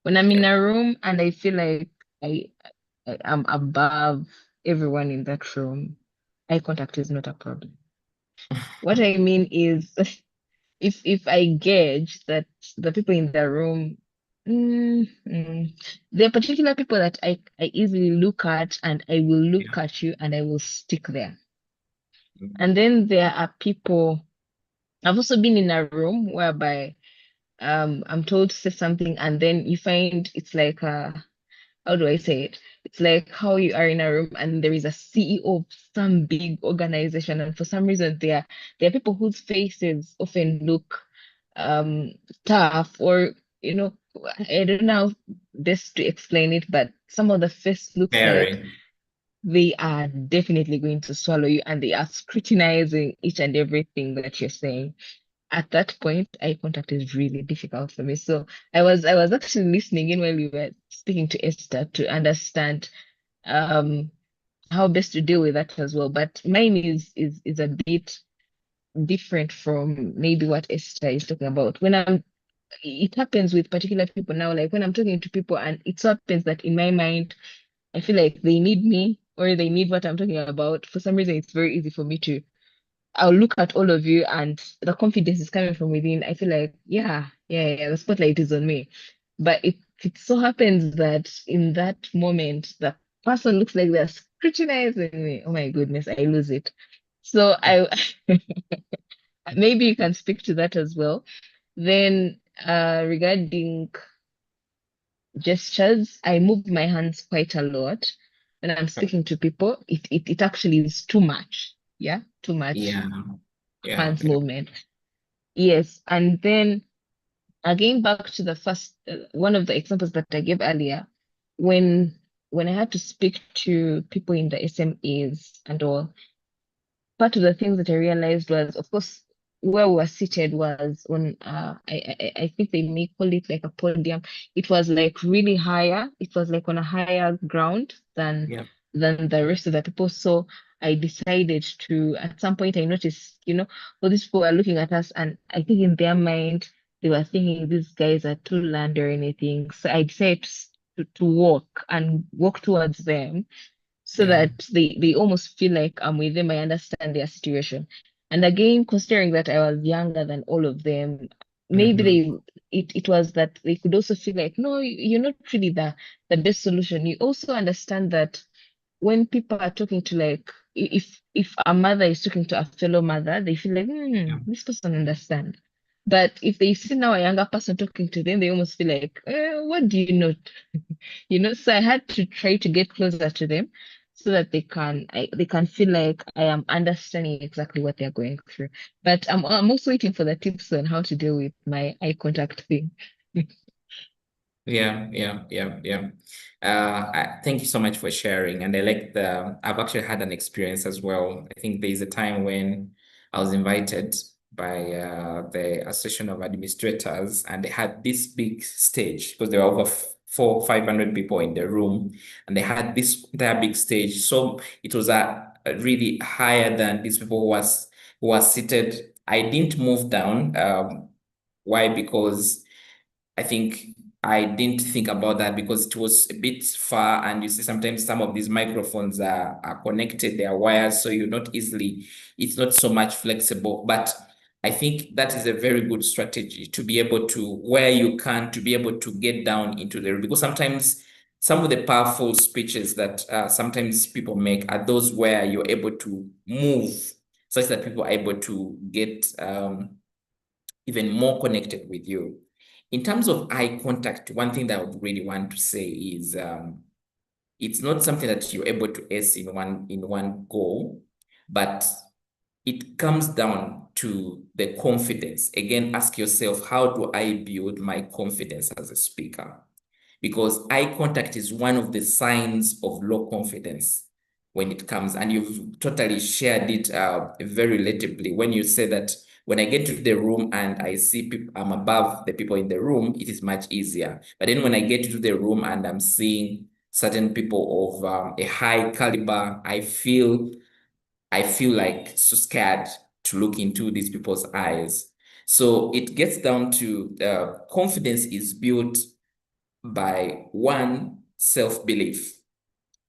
When I'm in a room and I feel like I I am above everyone in that room, eye contact is not a problem. What I mean is, if I gauge that the people in the room, there are particular people that I easily look at, and I will look at you and I will stick there. And then there are people, I've also been in a room whereby I'm told to say something, and then you find it's like how do I say it? It's like how you are in a room and there is a CEO of some big organization, and for some reason there are people whose faces often look tough, or I don't know how best to explain it, but some of the face looks like Very. they are definitely going to swallow you, and they are scrutinizing each and everything that you're saying. At that point, eye contact is really difficult for me. So I was actually listening in while you were speaking to Esther to understand um how best to deal with that as well. But mine is a bit different from maybe what Esther is talking about. It happens with particular people now, like when I'm talking to people, and it so happens that in my mind, I feel like they need me or they need what I'm talking about. For some reason, it's very easy for me to I'll look at all of you and the confidence is coming from within. I feel like, yeah, the spotlight is on me. But if it so happens that in that moment, the person looks like they're scrutinizing me, oh my goodness, I lose it. So I maybe you can speak to that as well. Then regarding gestures, I move my hands quite a lot when I'm speaking to people. It actually is too much. Yeah, too much Yeah. Yeah. hands movement. Yes, and then again back to the first one of the examples that I gave earlier, when when I had to speak to people in the SMEs and all, part of the things that I realized was, of course, where we were seated was on I think they may call it like a podium. It was like really higher. It was like on a higher ground Yeah. than the rest of the people. So I decided to, at some point I noticed, all these people were looking at us, and I think in their mind they were thinking these guys are too learned or anything. So I decided to walk towards them so Yeah. that they almost feel like I'm with them. I understand their situation. And again, considering that I was younger than all of them, maybe it was that they could also feel like, no, you're not really the best solution. You also understand that when people are talking to, like, if a mother is talking to a fellow mother, they feel like, Yeah. this person understand. But if they see now a younger person talking to them, they almost feel like, what do you know? So I had to try to get closer to them so that they can feel like I am understanding exactly what they're going through. But I'm also waiting for the tips on how to deal with my eye contact thing. Yeah. Thank you so much for sharing. And I like I've actually had an experience as well. I think there's a time when I was invited by the Association of Administrators, and they had this big stage because there were over 500 people in the room, and they had this entire big stage. So it was a really higher than these people who was seated. I didn't move down. Why? Because I think I didn't think about that because it was a bit far, and you see sometimes some of these microphones are connected, they are wires, so it's not so much flexible. But I think that is a very good strategy to be able to, where you can, to be able to get down into the room, because sometimes some of the powerful speeches that sometimes people make are those where you're able to move such that people are able to get even more connected with you. In terms of eye contact, one thing that I would really want to say is it's not something that you're able to ace in one go, but it comes down to the confidence. Again, ask yourself, how do I build my confidence as a speaker? Because eye contact is one of the signs of low confidence when it comes, and you've totally shared it very relatively when you say that when I get to the room and I see people, I'm above the people in the room, it is much easier. But then when I get to the room and I'm seeing certain people of a high caliber, I feel like so scared to look into these people's eyes. So it gets down to confidence is built by one, self-belief,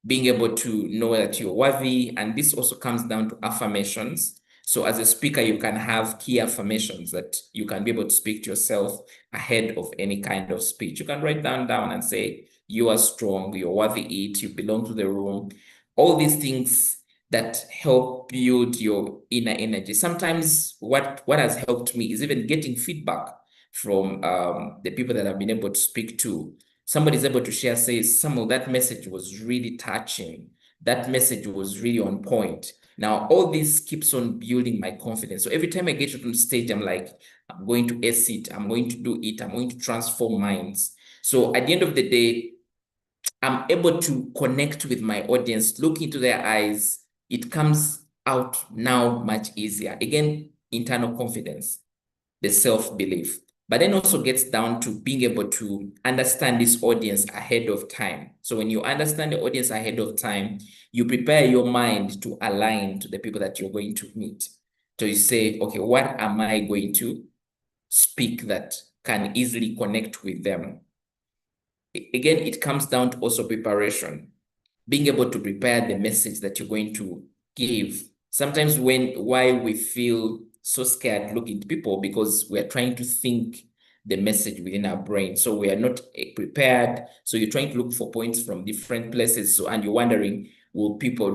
being able to know that you're worthy. And this also comes down to affirmations. So as a speaker, you can have key affirmations that you can be able to speak to yourself ahead of any kind of speech. You can write down and say, you are strong, you're worthy it, you belong to the room. All these things that help build your inner energy. Sometimes what has helped me is even getting feedback from the people that I've been able to speak to. Somebody's able to share, say, Samuel, that message was really touching. That message was really on point. Now, all this keeps on building my confidence. So every time I get to the stage, I'm like, I'm going to ace it. I'm going to do it. I'm going to transform minds. So at the end of the day, I'm able to connect with my audience, look into their eyes. It comes out now much easier. Again, internal confidence, the self-belief. But then also gets down to being able to understand this audience ahead of time. So when you understand the audience ahead of time, you prepare your mind to align to the people that you're going to meet. So you say, okay, what am I going to speak that can easily connect with them? Again, it comes down to also preparation, being able to prepare the message that you're going to give. Sometimes why we feel so scared looking to people, because we're trying to think the message within our brain. So we are not prepared. So you're trying to look for points from different places. So, and you're wondering, will people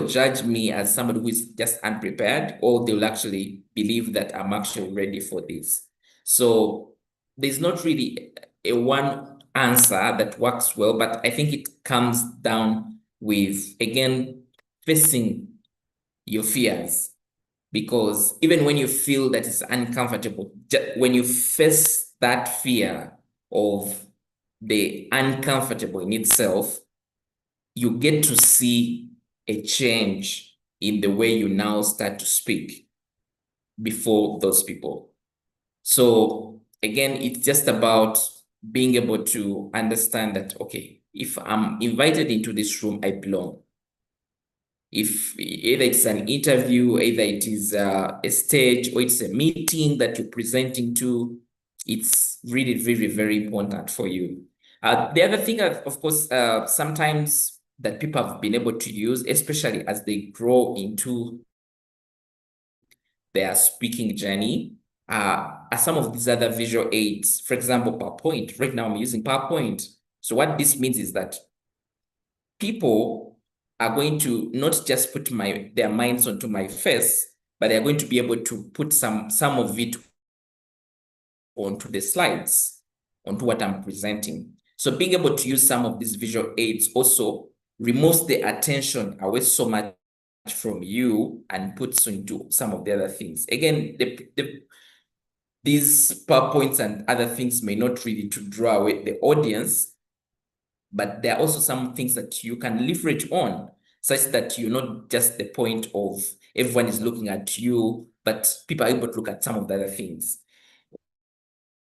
judge me as somebody who is just unprepared, or they'll actually believe that I'm actually ready for this? So there's not really a one answer that works well, but I think it comes down with, again, facing your fears. Because even when you feel that it's uncomfortable, when you face that fear of the uncomfortable in itself, you get to see a change in the way you now start to speak before those people. So again, it's just about being able to understand that, okay, if I'm invited into this room, I belong. If either it's an interview, either it is a stage, or it's a meeting that you're presenting to, it's really very, very important for you. The other thing, of course, sometimes that people have been able to use, especially as they grow into their speaking journey, are some of these other visual aids. For example, PowerPoint. Right now I'm using PowerPoint. So what this means is that people are going to not just put their minds onto my face, but they're going to be able to put some of it onto the slides, onto what I'm presenting. So being able to use some of these visual aids also removes the attention away so much from you and puts into some of the other things. Again, these PowerPoints and other things may not really to draw away the audience, but there are also some things that you can leverage on, such that you're not just the point of everyone is looking at you, but people are able to look at some of the other things.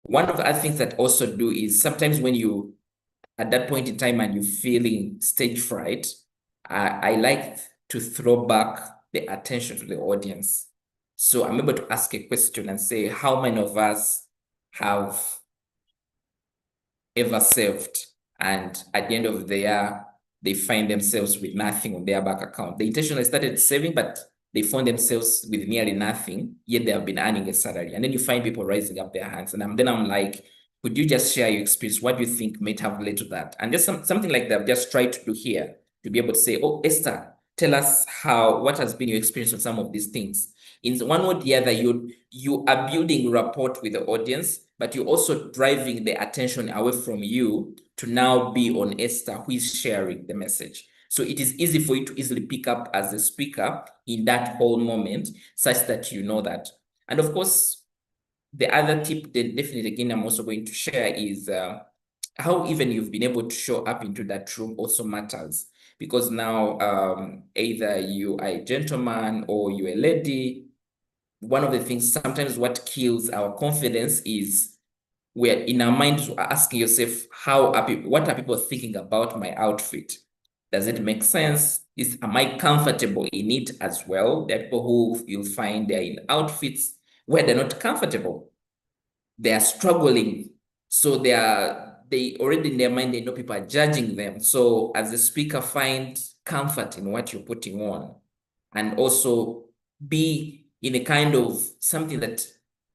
One of the other things that also do is sometimes when you, at that point in time and you're feeling stage fright, I like to throw back the attention to the audience. So I'm able to ask a question and say, how many of us have ever served, and at the end of the year, they find themselves with nothing on their bank account? They intentionally started saving, but they found themselves with nearly nothing, yet they have been earning a salary. And then you find people raising up their hands. And then I'm like, could you just share your experience? What do you think might have led to that? And just something like that, I've just tried to do here, to be able to say, oh, Esther, tell us what has been your experience with some of these things. In one or the other, you are building rapport with the audience, but you're also driving the attention away from you to now be on Esther, who is sharing the message. So it is easy for you to easily pick up as a speaker in that whole moment, such that you know that. And of course, the other tip that definitely again I'm also going to share is how even you've been able to show up into that room also matters. Because now either you are a gentleman or you're a lady, one of the things sometimes what kills our confidence is we're in our minds asking yourself, what are people thinking about my outfit? Does it make sense? Am I comfortable in it as well? There are people who you'll find they're in outfits where they're not comfortable. They are struggling. So they already in their mind, they know people are judging them. So as a speaker, find comfort in what you're putting on, and also be in a kind of something that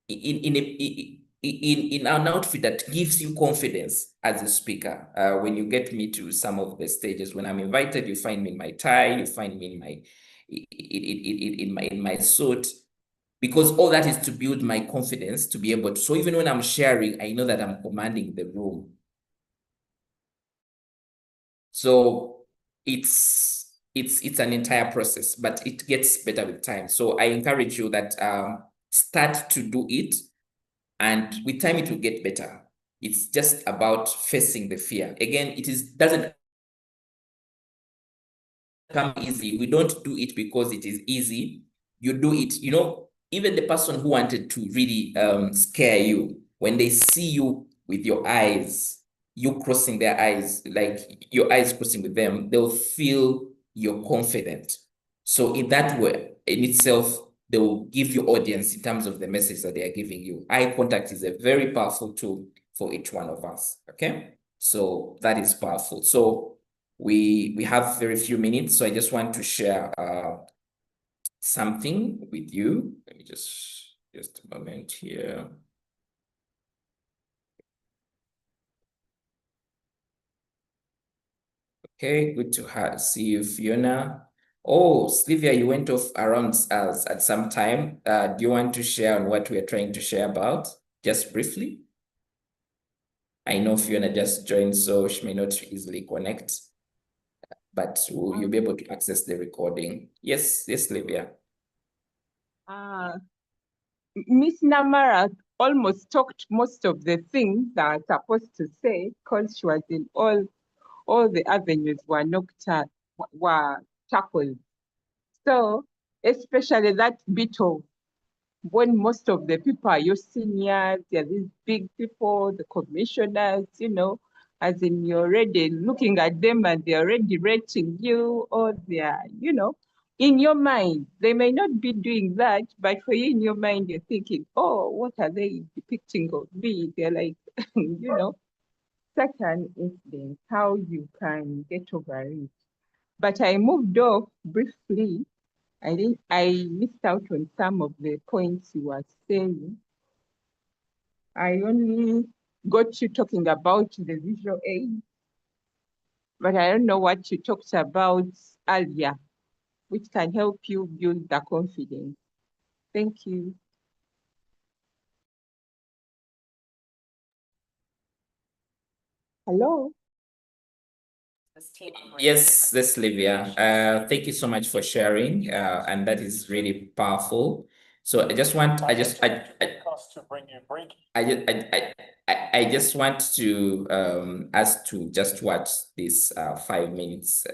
in an outfit that gives you confidence as a speaker. When you get me to some of the stages, when I'm invited, you find me in my tie, you find me in my suit, because all that is to build my confidence to be able to. So even when I'm sharing, I know that I'm commanding the room. So it's an entire process, but it gets better with time. So I encourage you that start to do it, and with time it will get better. It's just about facing the fear. Again, doesn't come easy. We don't do it because it is easy. You do it, even the person who wanted to really scare you, when they see you with your eyes, you crossing their eyes, like your eyes crossing with them, they'll feel you're confident. So in that way, in itself, they will give you audience in terms of the message that they are giving you. Eye contact is a very powerful tool for each one of us. Okay, so that is powerful. So we have very few minutes, so I just want to share something with you. Let me just a moment here. Okay, good to see you, Fiona. Oh, Sylvia, you went off around us at some time. Do you want to share on what we are trying to share about, just briefly? I know Fiona just joined, so she may not easily connect, but you'll be able to access the recording. Yes, Sylvia. Miss Namara almost talked most of the things that I was supposed to say, because she was in all the avenues were tackled. So especially that bit of when most of the people are your seniors, they're these big people, the commissioners, as in you're already looking at them and they're already rating you, or they're, in your mind. They may not be doing that, but for you in your mind, you're thinking, oh, what are they depicting of me? They're like, such an incident, how you can get over it. But I moved off briefly. I missed out on some of the points you were saying. I only got you talking about the visual aid, but I don't know what you talked about earlier, which can help you build the confidence. Thank you. Hello? Yes, that's Livia. Thank you so much for sharing, and that is really powerful. So I just want to us to just watch this 5 minutes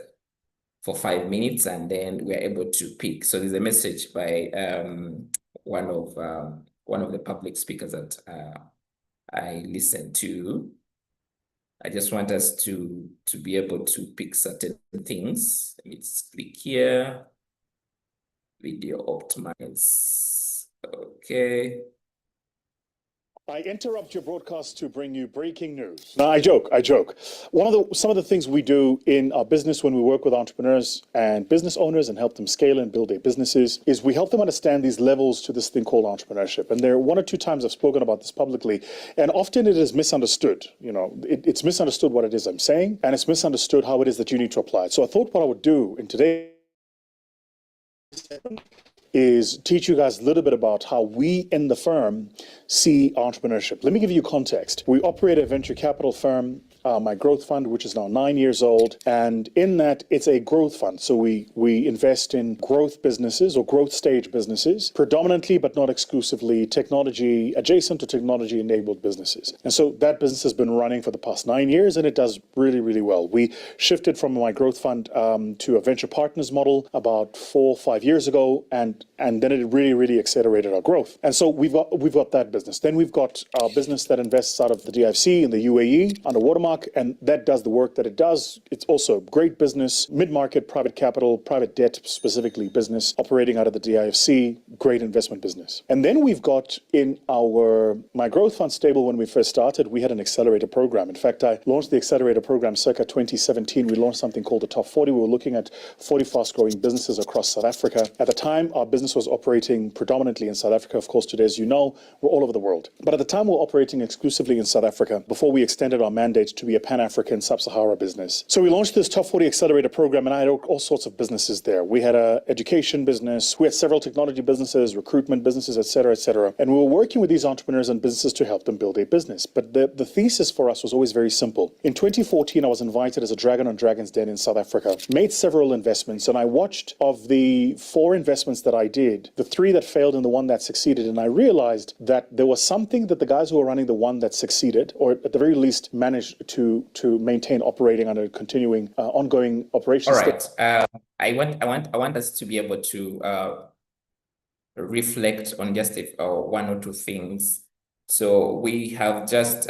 for 5 minutes, and then we're able to pick. So there's a message by one of the public speakers that I listened to. I just want us to be able to pick certain things. Let me just click here. Video optimize. Okay. I interrupt your broadcast to bring you breaking news. No, I joke. Some of the things we do in our business when we work with entrepreneurs and business owners and help them scale and build their businesses is we help them understand these levels to this thing called entrepreneurship. And there are 1 or 2 times I've spoken about this publicly, and often it is misunderstood. It's misunderstood what it is I'm saying, and it's misunderstood how it is that you need to apply it. So I thought what I would do in today's is teach you guys a little bit about how we in the firm see entrepreneurship. Let me give you context. We operate a venture capital firm, my growth fund, which is now 9 years old. And in that, it's a growth fund. So we invest in growth businesses or growth stage businesses, predominantly, but not exclusively, technology adjacent to technology enabled businesses. And so that business has been running for the past 9 years, and it does really, really well. We shifted from my growth fund to a venture partners model about 4 or 5 years ago, and then it really, really accelerated our growth. And so we've got that business. Then we've got our business that invests out of the DIFC in the UAE under Watermark, and that does the work that it does. It's also great business, mid-market, private capital, private debt, specifically business operating out of the DIFC, great investment business. And then we've got in my growth fund stable, when we first started, we had an accelerator program. In fact, I launched the accelerator program circa 2017. We launched something called the Top 40. We were looking at 40 fast-growing businesses across South Africa. At the time, our business was operating predominantly in South Africa. Of course, today, as you know, we're all over the world. But at the time, we were operating exclusively in South Africa before we extended our mandate to be a Pan-African Sub-Sahara business. So we launched this Top 40 Accelerator program, and I had all sorts of businesses there. We had an education business, we had several technology businesses, recruitment businesses, et cetera, et cetera. And we were working with these entrepreneurs and businesses to help them build a business. But the thesis for us was always very simple. In 2014, I was invited as a Dragon on Dragon's Den in South Africa, made several investments, and I watched of the 4 investments that I did, the 3 that failed and the 1 that succeeded. And I realized that there was something that the guys who were running the 1 that succeeded, or at the very least managed to maintain operating on a continuing, ongoing operations. All right. I want us to be able to reflect on just 1 or 2 things. So we have just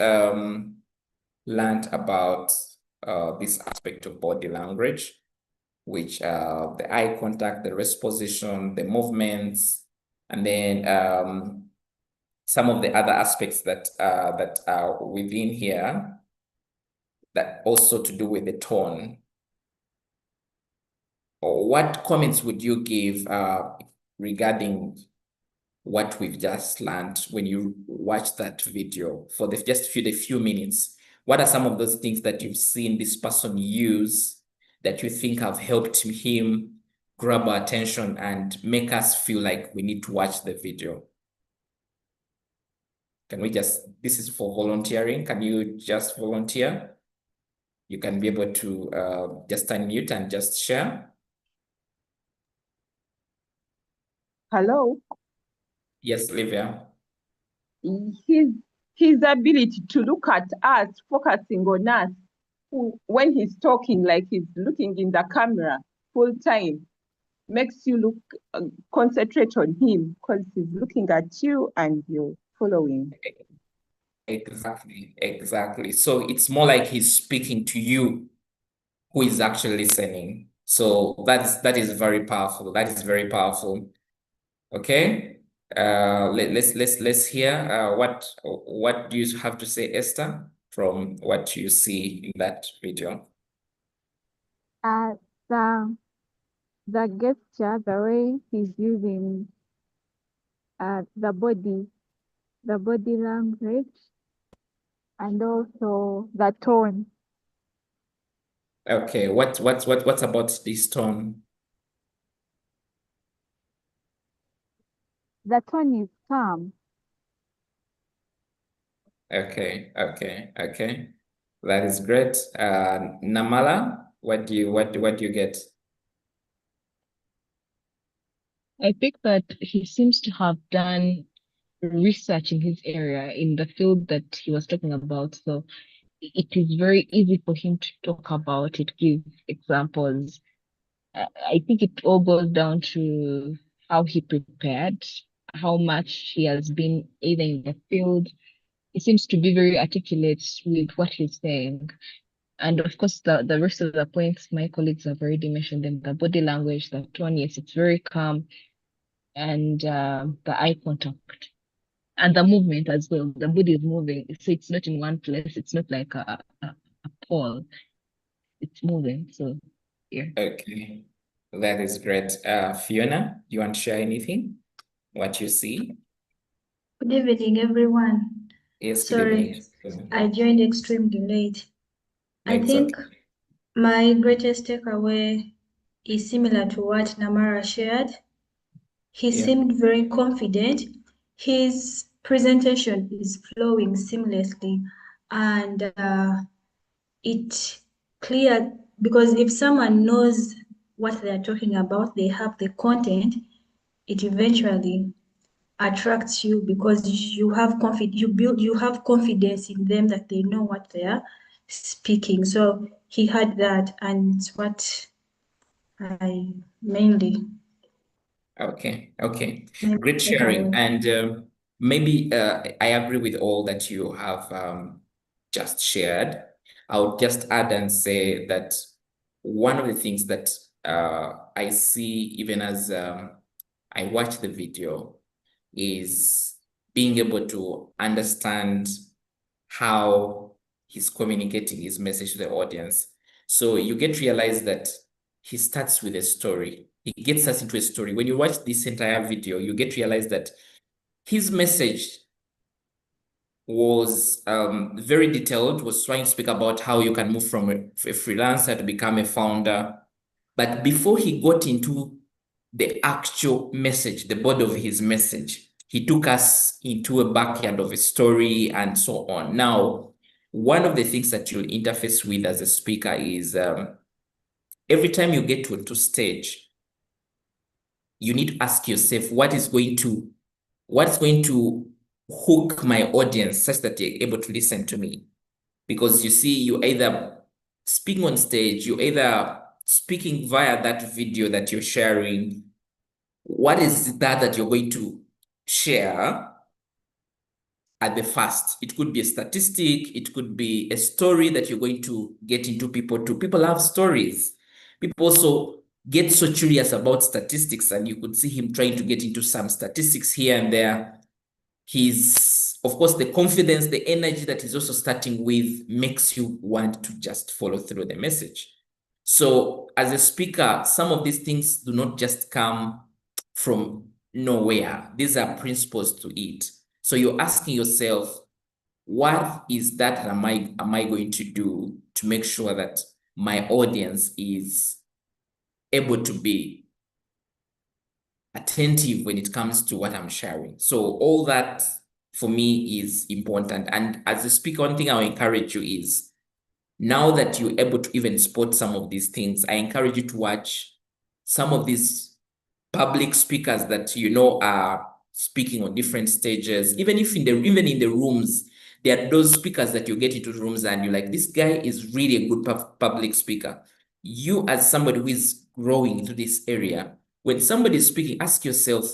learned about this aspect of body language, which the eye contact, the wrist position, the movements, and then some of the other aspects that are within here that also to do with the tone. What comments would you give regarding what we've just learned when you watch that video for just the few minutes? What are some of those things that you've seen this person use that you think have helped him grab our attention and make us feel like we need to watch the video? Can we this is for volunteering. Can you just volunteer? You can be able to just unmute and just share. Hello. Yes, Livia. His ability to look at us, focusing on us, when he's talking, like he's looking in the camera full time, makes you look, concentrate on him because he's looking at you and you're following. Exactly. So it's more like he's speaking to you who is actually listening. So that is very powerful. That is very powerful. Okay. Let's hear what do you have to say, Esther, from what you see in that video? The gesture, the way he's using the body language, and also the tone. Okay, what's about this tone? The tone is calm. Okay. That is great. Namala, what do you get? I think that he seems to have done research in his area, in the field that he was talking about. So it is very easy for him to talk about it, give examples. I think it all goes down to how he prepared, how much he has been either in the field. He seems to be very articulate with what he's saying. And of course, the rest of the points my colleagues have already mentioned them. The body language, the tone, yes, it's very calm. And the eye contact. And the movement as well. The body is moving. So it's not in one place. It's not like a pole. It's moving. So, yeah. Okay. That is great. Fiona, do you want to share anything? What you see? Good evening, everyone. Yes, Sorry, good evening. I joined extremely late. I It's think okay. my greatest takeaway is similar to what Namara shared. He seemed very confident. His presentation is flowing seamlessly, and it clear, because if someone knows what they are talking about, they have the content, it eventually attracts you because you have confidence in them that they know what they are speaking. So he had that, and it's what I mainly Okay, great take sharing. away. And maybe I agree with all that you have just shared. I'll just add and say that one of the things that I see even as I watch the video is being able to understand how he's communicating his message to the audience. So you get to realize that he starts with a story. He gets us into a story. When you watch this entire video, you get to realize that his message was very detailed, was trying to speak about how you can move from a freelancer to become a founder. But before he got into the actual message, the body of his message, he took us into a backyard of a story and so on. Now, one of the things that you'll interface with as a speaker is every time you get to stage, you need to ask yourself, what's going to hook my audience such that they're able to listen to me? Because you see, you either speaking on stage, you either speaking via that video that you're sharing. What is that you're going to share at the first? It could be a statistic, it could be a story that you're going to get into people to. People love stories. People also get so curious about statistics, and you could see him trying to get into some statistics here and there. He's, of course, the confidence, the energy that he's also starting with makes you want to just follow through the message. So as a speaker, some of these things do not just come from nowhere. These are principles to it. So you're asking yourself, what is that am I going to do to make sure that my audience is able to be attentive when it comes to what I'm sharing? So all that for me is important. And as a speaker, one thing I'll encourage you is, now that you're able to even spot some of these things, I encourage you to watch some of these public speakers that you know are speaking on different stages. Even in the rooms, there are those speakers that you get into rooms and you're like, this guy is really a good public speaker. You, as somebody who is growing into this area, when somebody is speaking, ask yourself,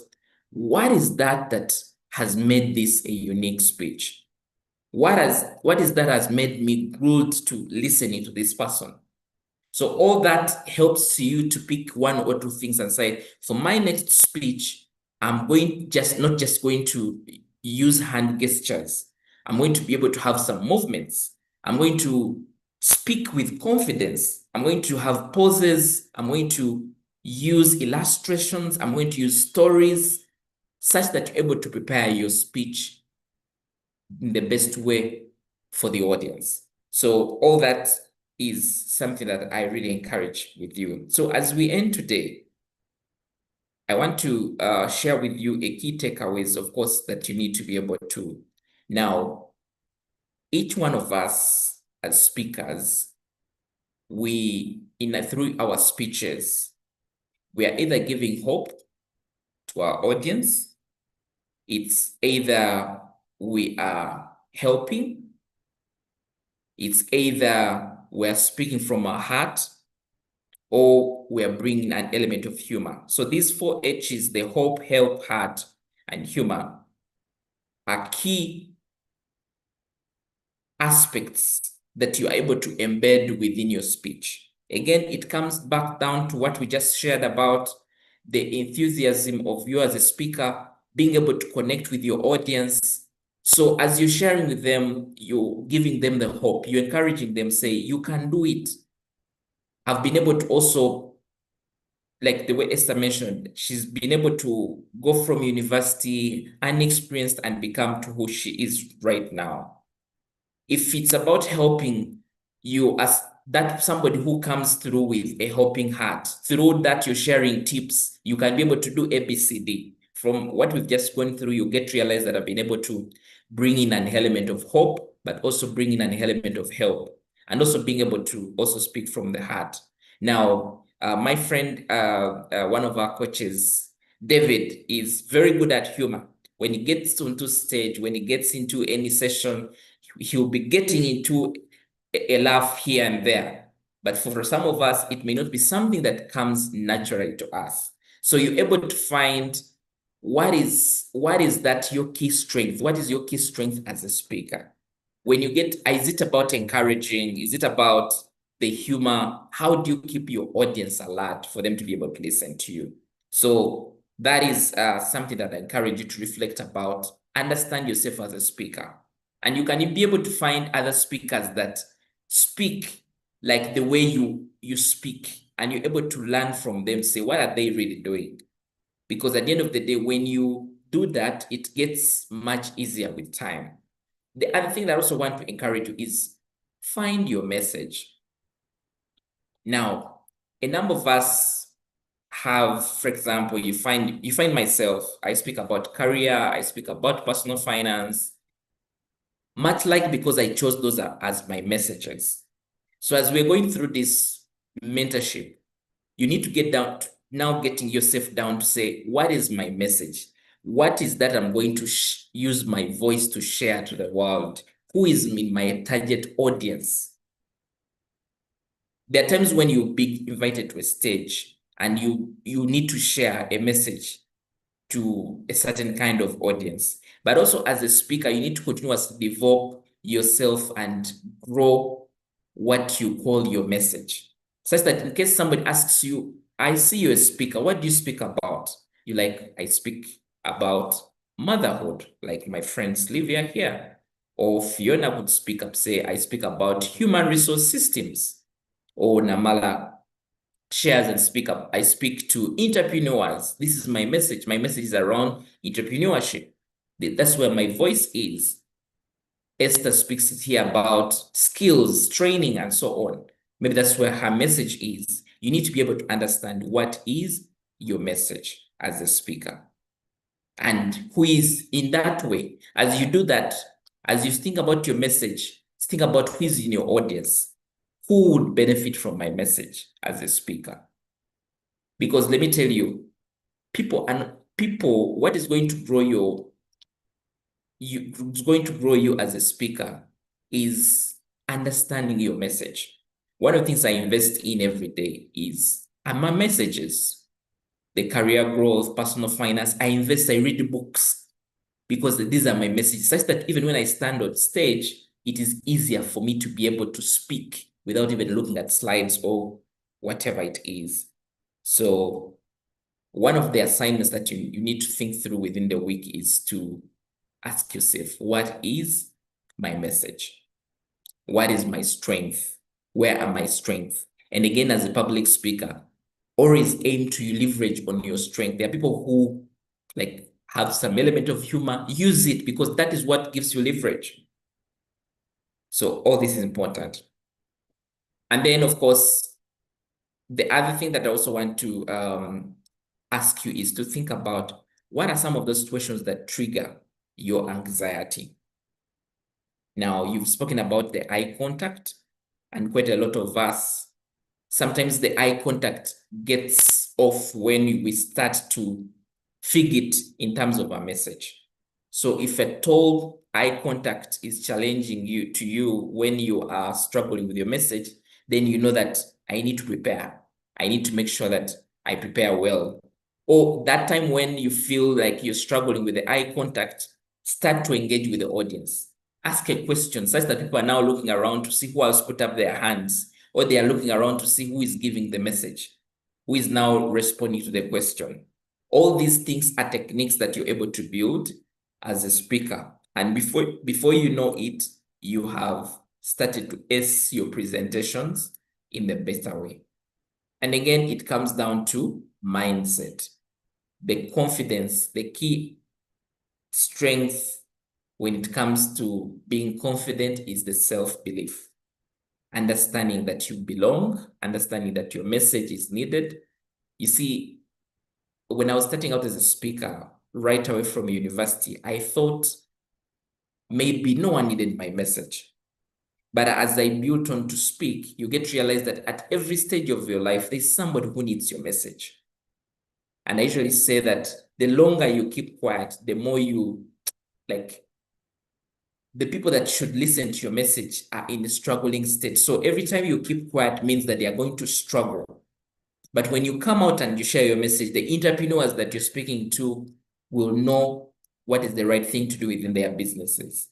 what is that has made this a unique speech? What is that has made me glued to listening to this person? So all that helps you to pick one or two things and say, for my next speech, I'm not just going to use hand gestures. I'm going to be able to have some movements. I'm going to speak with confidence. I'm going to have pauses. I'm going to use illustrations. I'm going to use stories such that you're able to prepare your speech in the best way for the audience. So all that is something that I really encourage with you. So as we end today, I want to share with you a key takeaways, of course, that you need to be able to. Now, each one of us as speakers, through our speeches, we are either giving hope to our audience, it's either we are helping, it's either we're speaking from our heart, or we're bringing an element of humor. So these 4 H's, the hope, help, heart, and humor, are key aspects that you are able to embed within your speech. Again, it comes back down to what we just shared about the enthusiasm of you as a speaker, being able to connect with your audience. So as you're sharing with them, you're giving them the hope, you're encouraging them, say, you can do it. I've been able to also, like the way Esther mentioned, she's been able to go from university unexperienced and become to who she is right now. If it's about helping, you as that somebody who comes through with a helping heart. Through that, you're sharing tips. You can be able to do ABCD. From what we've just gone through, you get realized that I've been able to bring in an element of hope, but also bring in an element of help, and also being able to also speak from the heart. Now, my friend, one of our coaches, David, is very good at humor. When he gets onto stage, when he gets into any session, he'll be getting into a laugh here and there. But for some of us, it may not be something that comes naturally to us. So you're able to find what is that your key strength? What is your key strength as a speaker? When you get, is it about encouraging? Is it about the humor? How do you keep your audience alert for them to be able to listen to you? So that is something that I encourage you to reflect about. Understand yourself as a speaker. And you can be able to find other speakers that speak like the way you speak, and you're able to learn from them, say, what are they really doing? Because at the end of the day, when you do that, it gets much easier with time. The other thing that I also want to encourage you is find your message. Now, a number of us have, for example, you find myself, I speak about career, I speak about personal finance, much like because I chose those as my messages. So as we're going through this mentorship, you need to get down to now getting yourself down to say, what is my message? What is that I'm going to use my voice to share to the world? Who is my target audience? There are times when you'll be invited to a stage and you need to share a message to a certain kind of audience. But also as a speaker, you need to continuously develop yourself and grow what you call your message. Such that in case somebody asks you, I see you're a speaker, what do you speak about? You're like, I speak about motherhood, like my friend Sylvia here. Or Fiona would speak up, say, I speak about human resource systems. Or Namala shares and speak up. I speak to entrepreneurs. This is my message. My message is around entrepreneurship. That's where my voice is. Esther speaks here about skills, training, and so on. Maybe that's where her message is. You need to be able to understand what is your message as a speaker and who is in that way. As you do that, as you think about your message, think about who is in your audience. Who would benefit from my message as a speaker? Because let me tell you, what is going to grow you as a speaker is understanding your message. One of the things I invest in every day is my messages, the career growth, personal finance. I read books because these are my messages, such that even when I stand on stage, it is easier for me to be able to speak without even looking at slides or whatever it is. So one of the assignments that you need to think through within the week is to ask yourself, what is my message? What is my strength? Where are my strengths? And again, as a public speaker, always aim to leverage on your strength. There are people who have some element of humor. Use it because that is what gives you leverage. So all this is important. And then, of course, the other thing that I also want to ask you is to think about what are some of those situations that trigger your anxiety. Now, you've spoken about the eye contact, and quite a lot of us, sometimes the eye contact gets off when we start to fig it in terms of our message. So if at all eye contact is challenging you when you are struggling with your message, then you know that I need to prepare. I need to make sure that I prepare well. Or that time when you feel like you're struggling with the eye contact, start to engage with the audience. Ask a question such that people are now looking around to see who else put up their hands, or they are looking around to see who is giving the message, who is now responding to the question. All these things are techniques that you're able to build as a speaker. And before you know it, you have started to ace your presentations in the better way. And again, it comes down to mindset. The confidence, the key strength when it comes to being confident is the self-belief. understanding that you belong, understanding that your message is needed. You see, when I was starting out as a speaker right away from university, I thought maybe no one needed my message. But as I built on to speak, you get to realize that at every stage of your life, there's somebody who needs your message. And I usually say that the longer you keep quiet, the more you, like, the people that should listen to your message are in a struggling state. So every time you keep quiet means that they are going to struggle. But when you come out and you share your message, the entrepreneurs that you're speaking to will know what is the right thing to do within their businesses.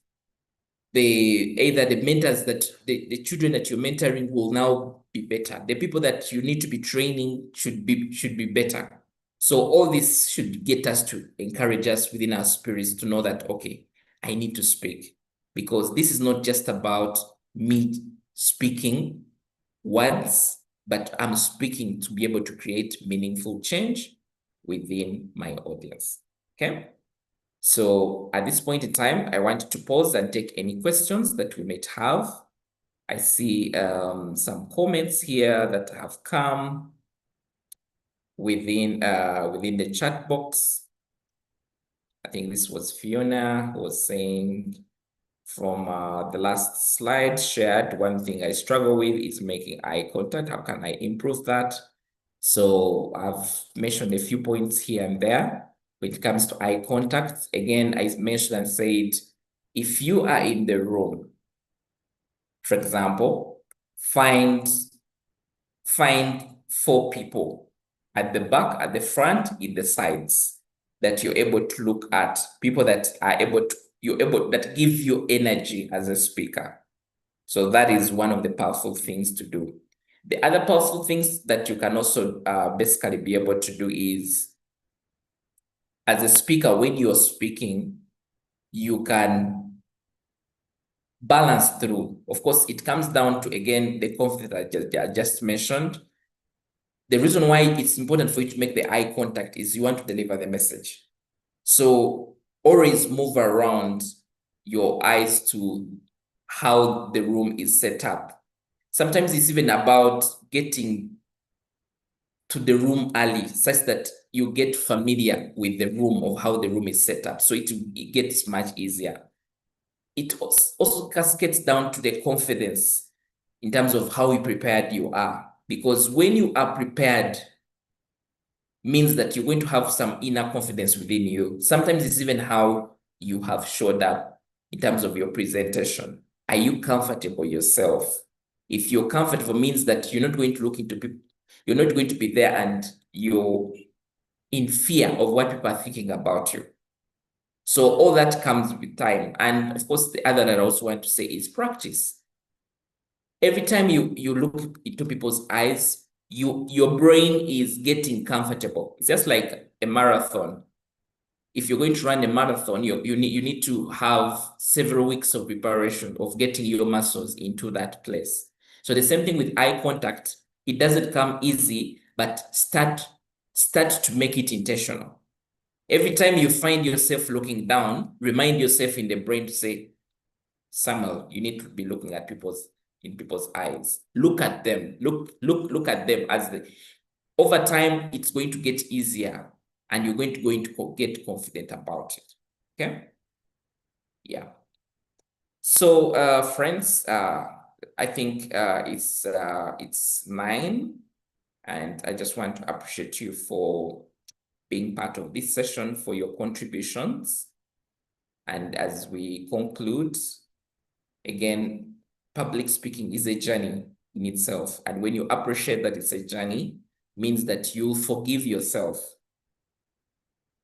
Either the mentors that the children that you're mentoring will now be better. The people that you need to be training should be better. So all this should get us to encourage us within our spirits to know that, okay, I need to speak, because this is not just about me speaking words, but I'm speaking to be able to create meaningful change within my audience. Okay. So at this point in time, I want to pause and take any questions that we might have. I see some comments here that have come within the chat box. I think this was Fiona who was saying from the last slide shared, one thing I struggle with is making eye contact. How can I improve that? So I've mentioned a few points here and there. When it comes to eye contact, again, I mentioned and said, if you are in the room, for example, find 4 people at the back, at the front, in the sides that you're able to look at, people that are that give you energy as a speaker. So that is one of the powerful things to do. The other powerful things that you can also basically be able to do is, as a speaker, when you're speaking, you can balance through. Of course, it comes down to, again, the confidence that I just mentioned. The reason why it's important for you to make the eye contact is you want to deliver the message. So always move around your eyes to how the room is set up. Sometimes it's even about getting to the room early, such that you get familiar with the room, of how the room is set up. So it gets much easier. It also cascades down to the confidence in terms of how prepared you are. Because when you are prepared, means that you're going to have some inner confidence within you. Sometimes it's even how you have showed up in terms of your presentation. Are you comfortable yourself? If you're comfortable, means that you're not going to look into people, you're not going to be there and you're in fear of what people are thinking about you. So all that comes with time. And of course, the other that I also want to say is practice. Every time you look into people's eyes, your brain is getting comfortable. It's just like a marathon. If you're going to run a marathon, you need to have several weeks of preparation of getting your muscles into that place. So the same thing with eye contact. It doesn't come easy, but start to make it intentional. Every time you find yourself looking down, remind yourself in the brain to say, Samuel, you need to be looking at people's eyes. Look at them. Look at them as over time, it's going to get easier and you're going to get confident about it. Okay? Yeah. So friends, I think it's 9, and I just want to appreciate you for being part of this session, for your contributions. And as we conclude, again, public speaking is a journey in itself. And when you appreciate that it's a journey, means that you forgive yourself.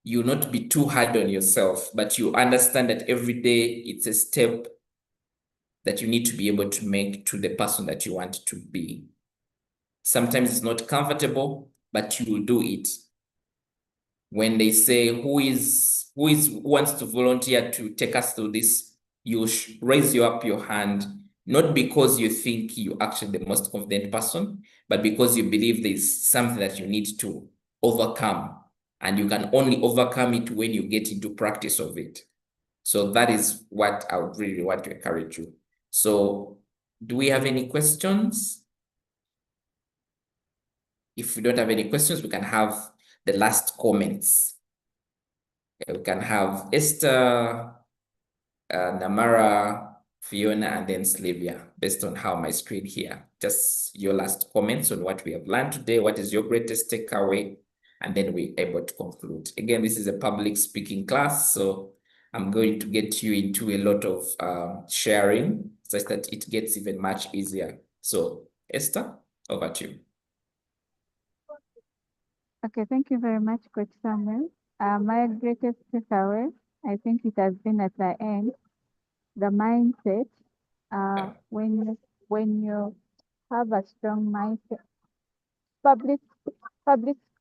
You'll not be too hard on yourself, but you understand that every day it's a step that you need to be able to make to the person that you want to be. Sometimes it's not comfortable, but you will do it. When they say, who wants to volunteer to take us through this, you raise your hand, not because you think you're actually the most confident person, but because you believe there's something that you need to overcome. And you can only overcome it when you get into practice of it. So that is what I would really want to encourage you. So Do we have any questions? If we don't have any questions, we can have the last comments. We can have Esther, Namara, Fiona, and then Sylvia, based on how my screen here. Just your last comments on what we have learned today. What is your greatest takeaway? And then we're able to conclude. Again, this is a public speaking class, so I'm going to get you into a lot of sharing such that it gets even much easier. So, Esther, over to you. Okay, thank you very much, Coach Samuel. My greatest takeaway, I think it has been at the end, the mindset. When you have a strong mindset, public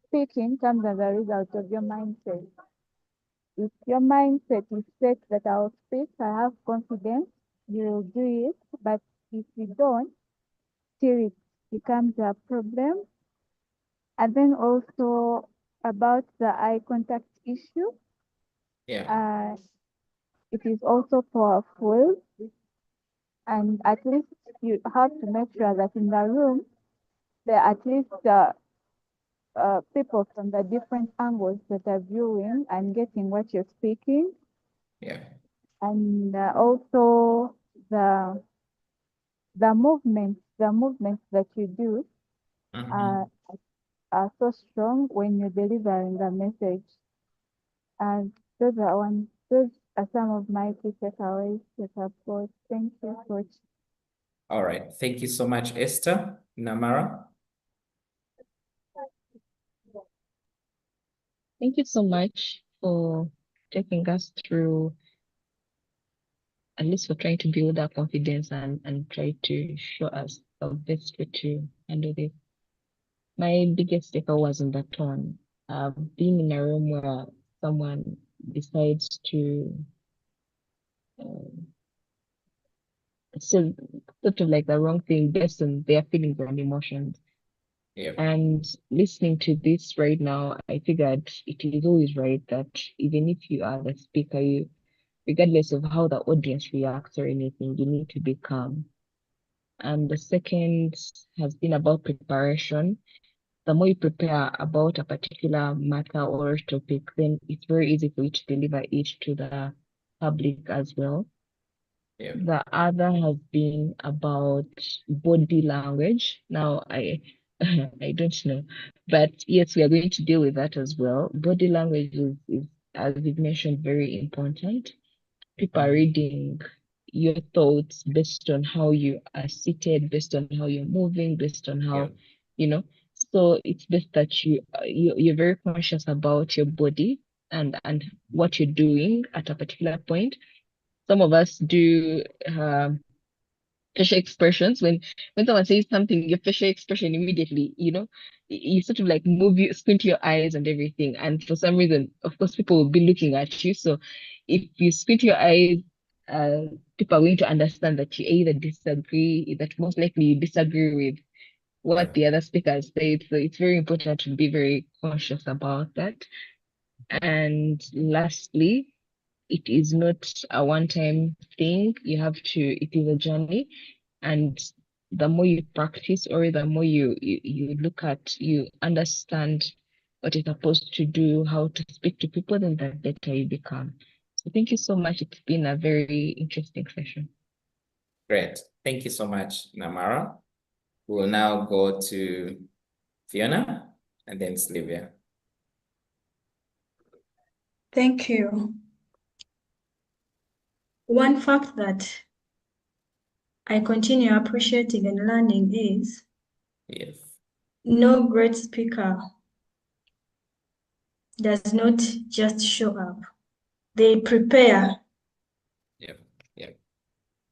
speaking comes as a result of your mindset. If your mindset is set that I'll speak, I have confidence, you will do it. But if you don't, still it becomes a problem. And then also about the eye contact issue, Yeah. it is also powerful. And at least you have to make sure that in the room, there are at least people from the different angles that are viewing and getting what you're speaking. Yeah. And also the movements that you do are so strong when you're delivering the message. And those are some of my key takeaways that I've got. Thank you, Coach. All right. Thank you so much, Esther. Namara? Thank you so much for taking us through, at least for trying to build our confidence and try to show us the best way to handle this. My biggest takeaway was on that one. Being in a room where someone decides to say sort of like the wrong thing based on their feelings and emotions. Yeah. And listening to this right now, I figured it is always right that even if you are the speaker, you, regardless of how the audience reacts or anything, you need to be calm. And the second has been about preparation. The more you prepare about a particular matter or topic, then it's very easy for you to deliver it to the public as well. Yeah. The other has been about body language. Now, I don't know, but yes, we are going to deal with that as well. Body language is as we've mentioned, very important. People are reading your thoughts based on how you are seated, based on how you're moving, based on how, you know. So it's best that you're very conscious about your body and what you're doing at a particular point. Some of us do facial expressions when someone says something, your facial expression immediately, you sort of like move, you squint your eyes and everything. And for some reason, of course, people will be looking at you. So if you squint your eyes, people are going to understand that you either disagree, that most likely you disagree with what the other speakers said. So it's very important to be very conscious about that. And lastly, it is not a one-time thing. It is a journey. And the more you practice or the more you look at, you understand what you're supposed to do, how to speak to people, then the better you become. So thank you so much. It's been a very interesting session. Great. Thank you so much, Namara. We'll now go to Fiona and then Sylvia. Thank you. One fact that I continue appreciating and learning is Yes. no great speaker does not just show up. They prepare. Yep. Yep.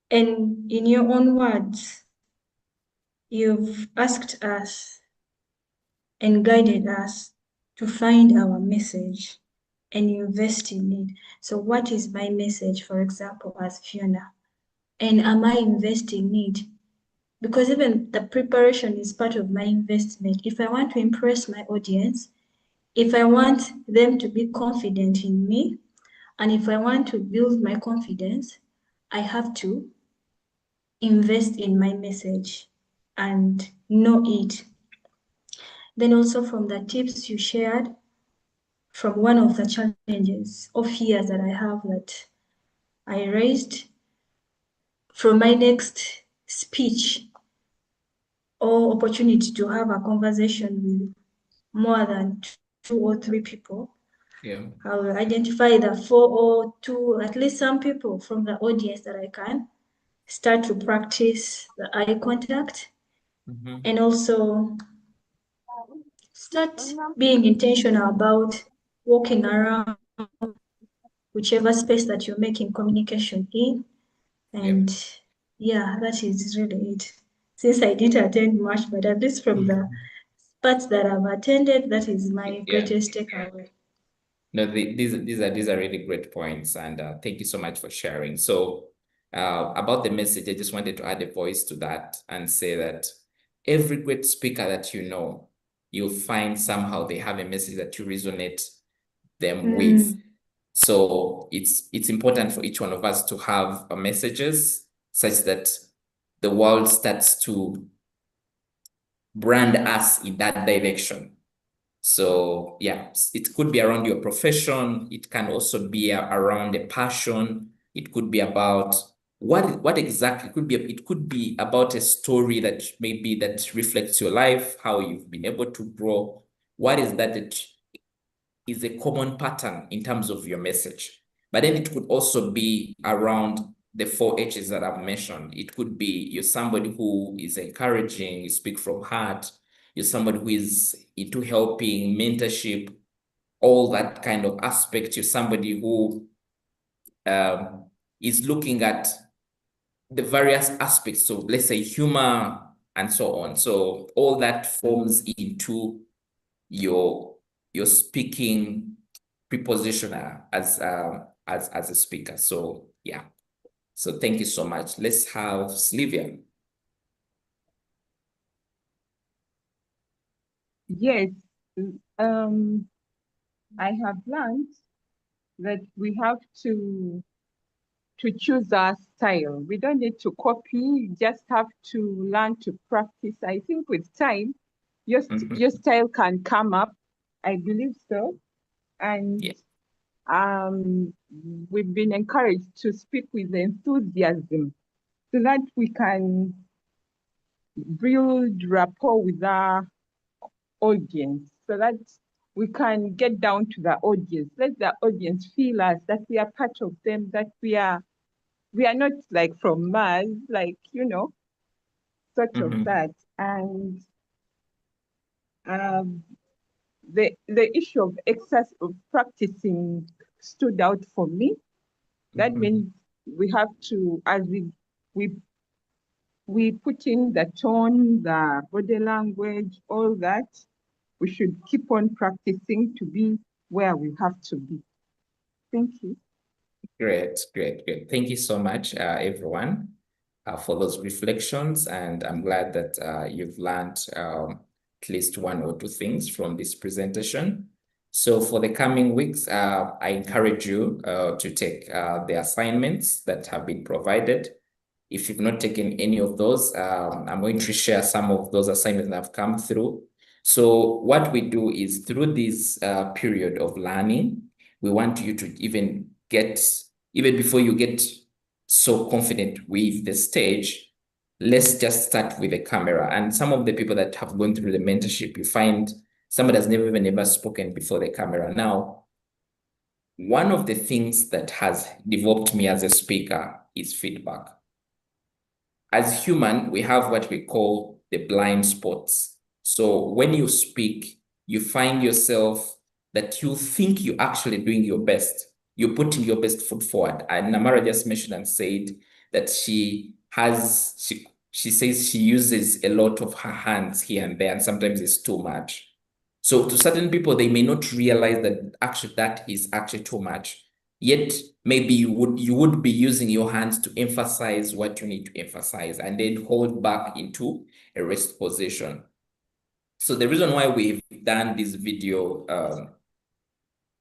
And in your own words, you've asked us and guided us to find our message and invest in it. So what is my message, for example, as Fiona? And am I investing in it? Because even the preparation is part of my investment. If I want to impress my audience, if I want them to be confident in me, and if I want to build my confidence, I have to invest in my message and know it. Then also from the tips you shared, from one of the challenges or fears that I have that I raised, from my next speech or opportunity to have a conversation with more than 2 or 3 people, Yeah. I will identify the 4 or 2, at least some people from the audience that I can start to practice the eye contact and also start being intentional about walking around whichever space that you're making communication in. And yeah, that is really it. Since I didn't attend much, but at least from the parts that I've attended, that is my greatest takeaway. No, these are really great points, and thank you so much for sharing. So, about the message, I just wanted to add a voice to that and say that every great speaker that you know, you'll find somehow they have a message that you resonate them with. So it's important for each one of us to have messages such that the world starts to brand us in that direction. So yeah, it could be around your profession. It can also be around a passion. It could be about what exactly it could be about a story that maybe that reflects your life, how you've been able to grow. What is that is a common pattern in terms of your message? But then it could also be around the 4 H's that I've mentioned. It could be you're somebody who is encouraging, you speak from heart, you're somebody who is into helping, mentorship, all that kind of aspect. You're somebody who is looking at the various aspects. So let's say humor and so on. So all that forms into your speaking prepositioner as a speaker. So yeah. So thank you so much. Let's have Slivia. Yes, I have learned that we have to choose our style. We don't need to copy, you just have to learn to practice. I think with time, your style can come up. I believe so. And we've been encouraged to speak with enthusiasm so that we can build rapport with our audience, so that we can get down to the audience. Let the audience feel us, that we are part of them, that we are not like from Mars, like, sort of that. And the issue of excess of practicing stood out for me. That means we have to, as we put in the tone, the body language, all that, we should keep on practicing to be where we have to be. Thank you. Great. Thank you so much, everyone, for those reflections. And I'm glad that you've learned at least 1 or 2 things from this presentation. So for the coming weeks, I encourage you to take the assignments that have been provided. If you've not taken any of those, I'm going to share some of those assignments that have come through. So what we do is through this period of learning, we want you to even before you get so confident with the stage, let's just start with the camera. And some of the people that have gone through the mentorship, you find somebody has never spoken before the camera. Now, one of the things that has developed me as a speaker is feedback. As human, we have what we call the blind spots. So when you speak, you find yourself that you think you're actually doing your best. You're putting your best foot forward. And Namara just mentioned and said that she says she uses a lot of her hands here and there, and sometimes it's too much. So to certain people, they may not realize that actually that is actually too much. Yet maybe you would be using your hands to emphasize what you need to emphasize and then hold back into a rest position. So the reason why we've done these video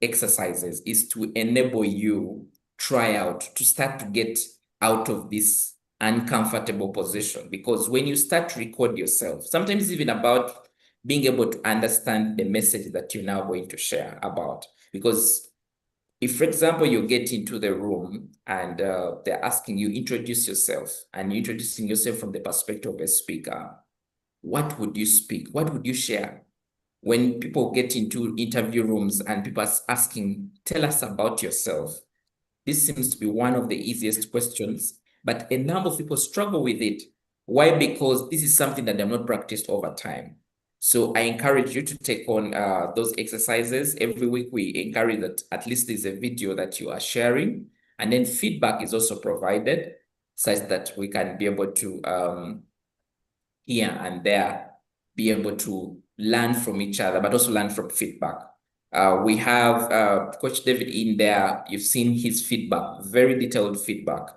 is to enable you to start to get out of this uncomfortable position, because when you start to record yourself, sometimes it's even about being able to understand the message that you're now going to share about. Because if, for example, you get into the room and they're asking you, introduce yourself, and you're introducing yourself from the perspective of a speaker, what would you speak? What would you share? When people get into interview rooms and people are asking, tell us about yourself, this seems to be one of the easiest questions, but a number of people struggle with it. Why? Because this is something that they've not practiced over time. So I encourage you to take on those exercises. Every week, we encourage that at least there's a video that you are sharing, and then feedback is also provided such that we can be able to here and there be able to learn from each other, but also learn from feedback. We have Coach David in there. You've seen his feedback, very detailed feedback.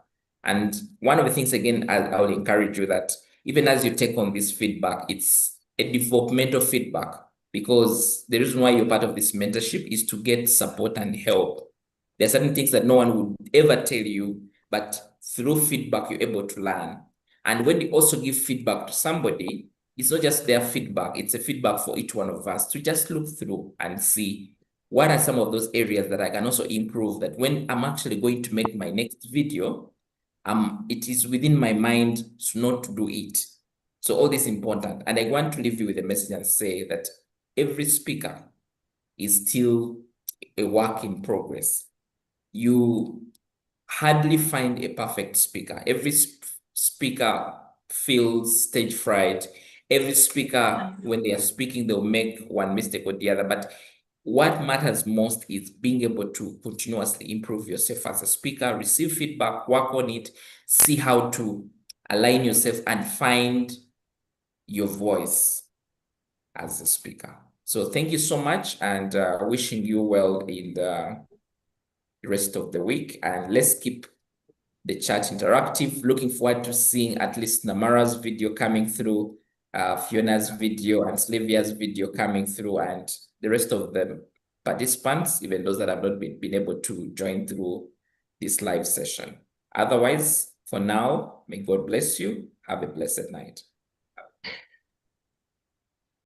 And one of the things, again, I will encourage you that even as you take on this feedback, it's a developmental feedback, because the reason why you're part of this mentorship is to get support and help. There are certain things that no one would ever tell you, but through feedback, you're able to learn. And when you also give feedback to somebody, it's not just their feedback, it's a feedback for each one of us to just look through and see what are some of those areas that I can also improve, that when I'm actually going to make my next video, it is within my mind not to do it. So all this is important. And I want to leave you with a message and say that every speaker is still a work in progress. You hardly find a perfect speaker. Every speaker feels stage fright. Every speaker, when they are speaking, they'll make one mistake or the other. But what matters most is being able to continuously improve yourself as a speaker, receive feedback, work on it, see how to align yourself and find your voice as a speaker. So thank you so much, and wishing you well in the rest of the week. And let's keep the chat interactive. Looking forward to seeing at least Namara's video coming through, Fiona's video, and Slavia's video coming through, and the rest of the participants, even those that have not been able to join through this live session. Otherwise, for now, may God bless you. Have a blessed night.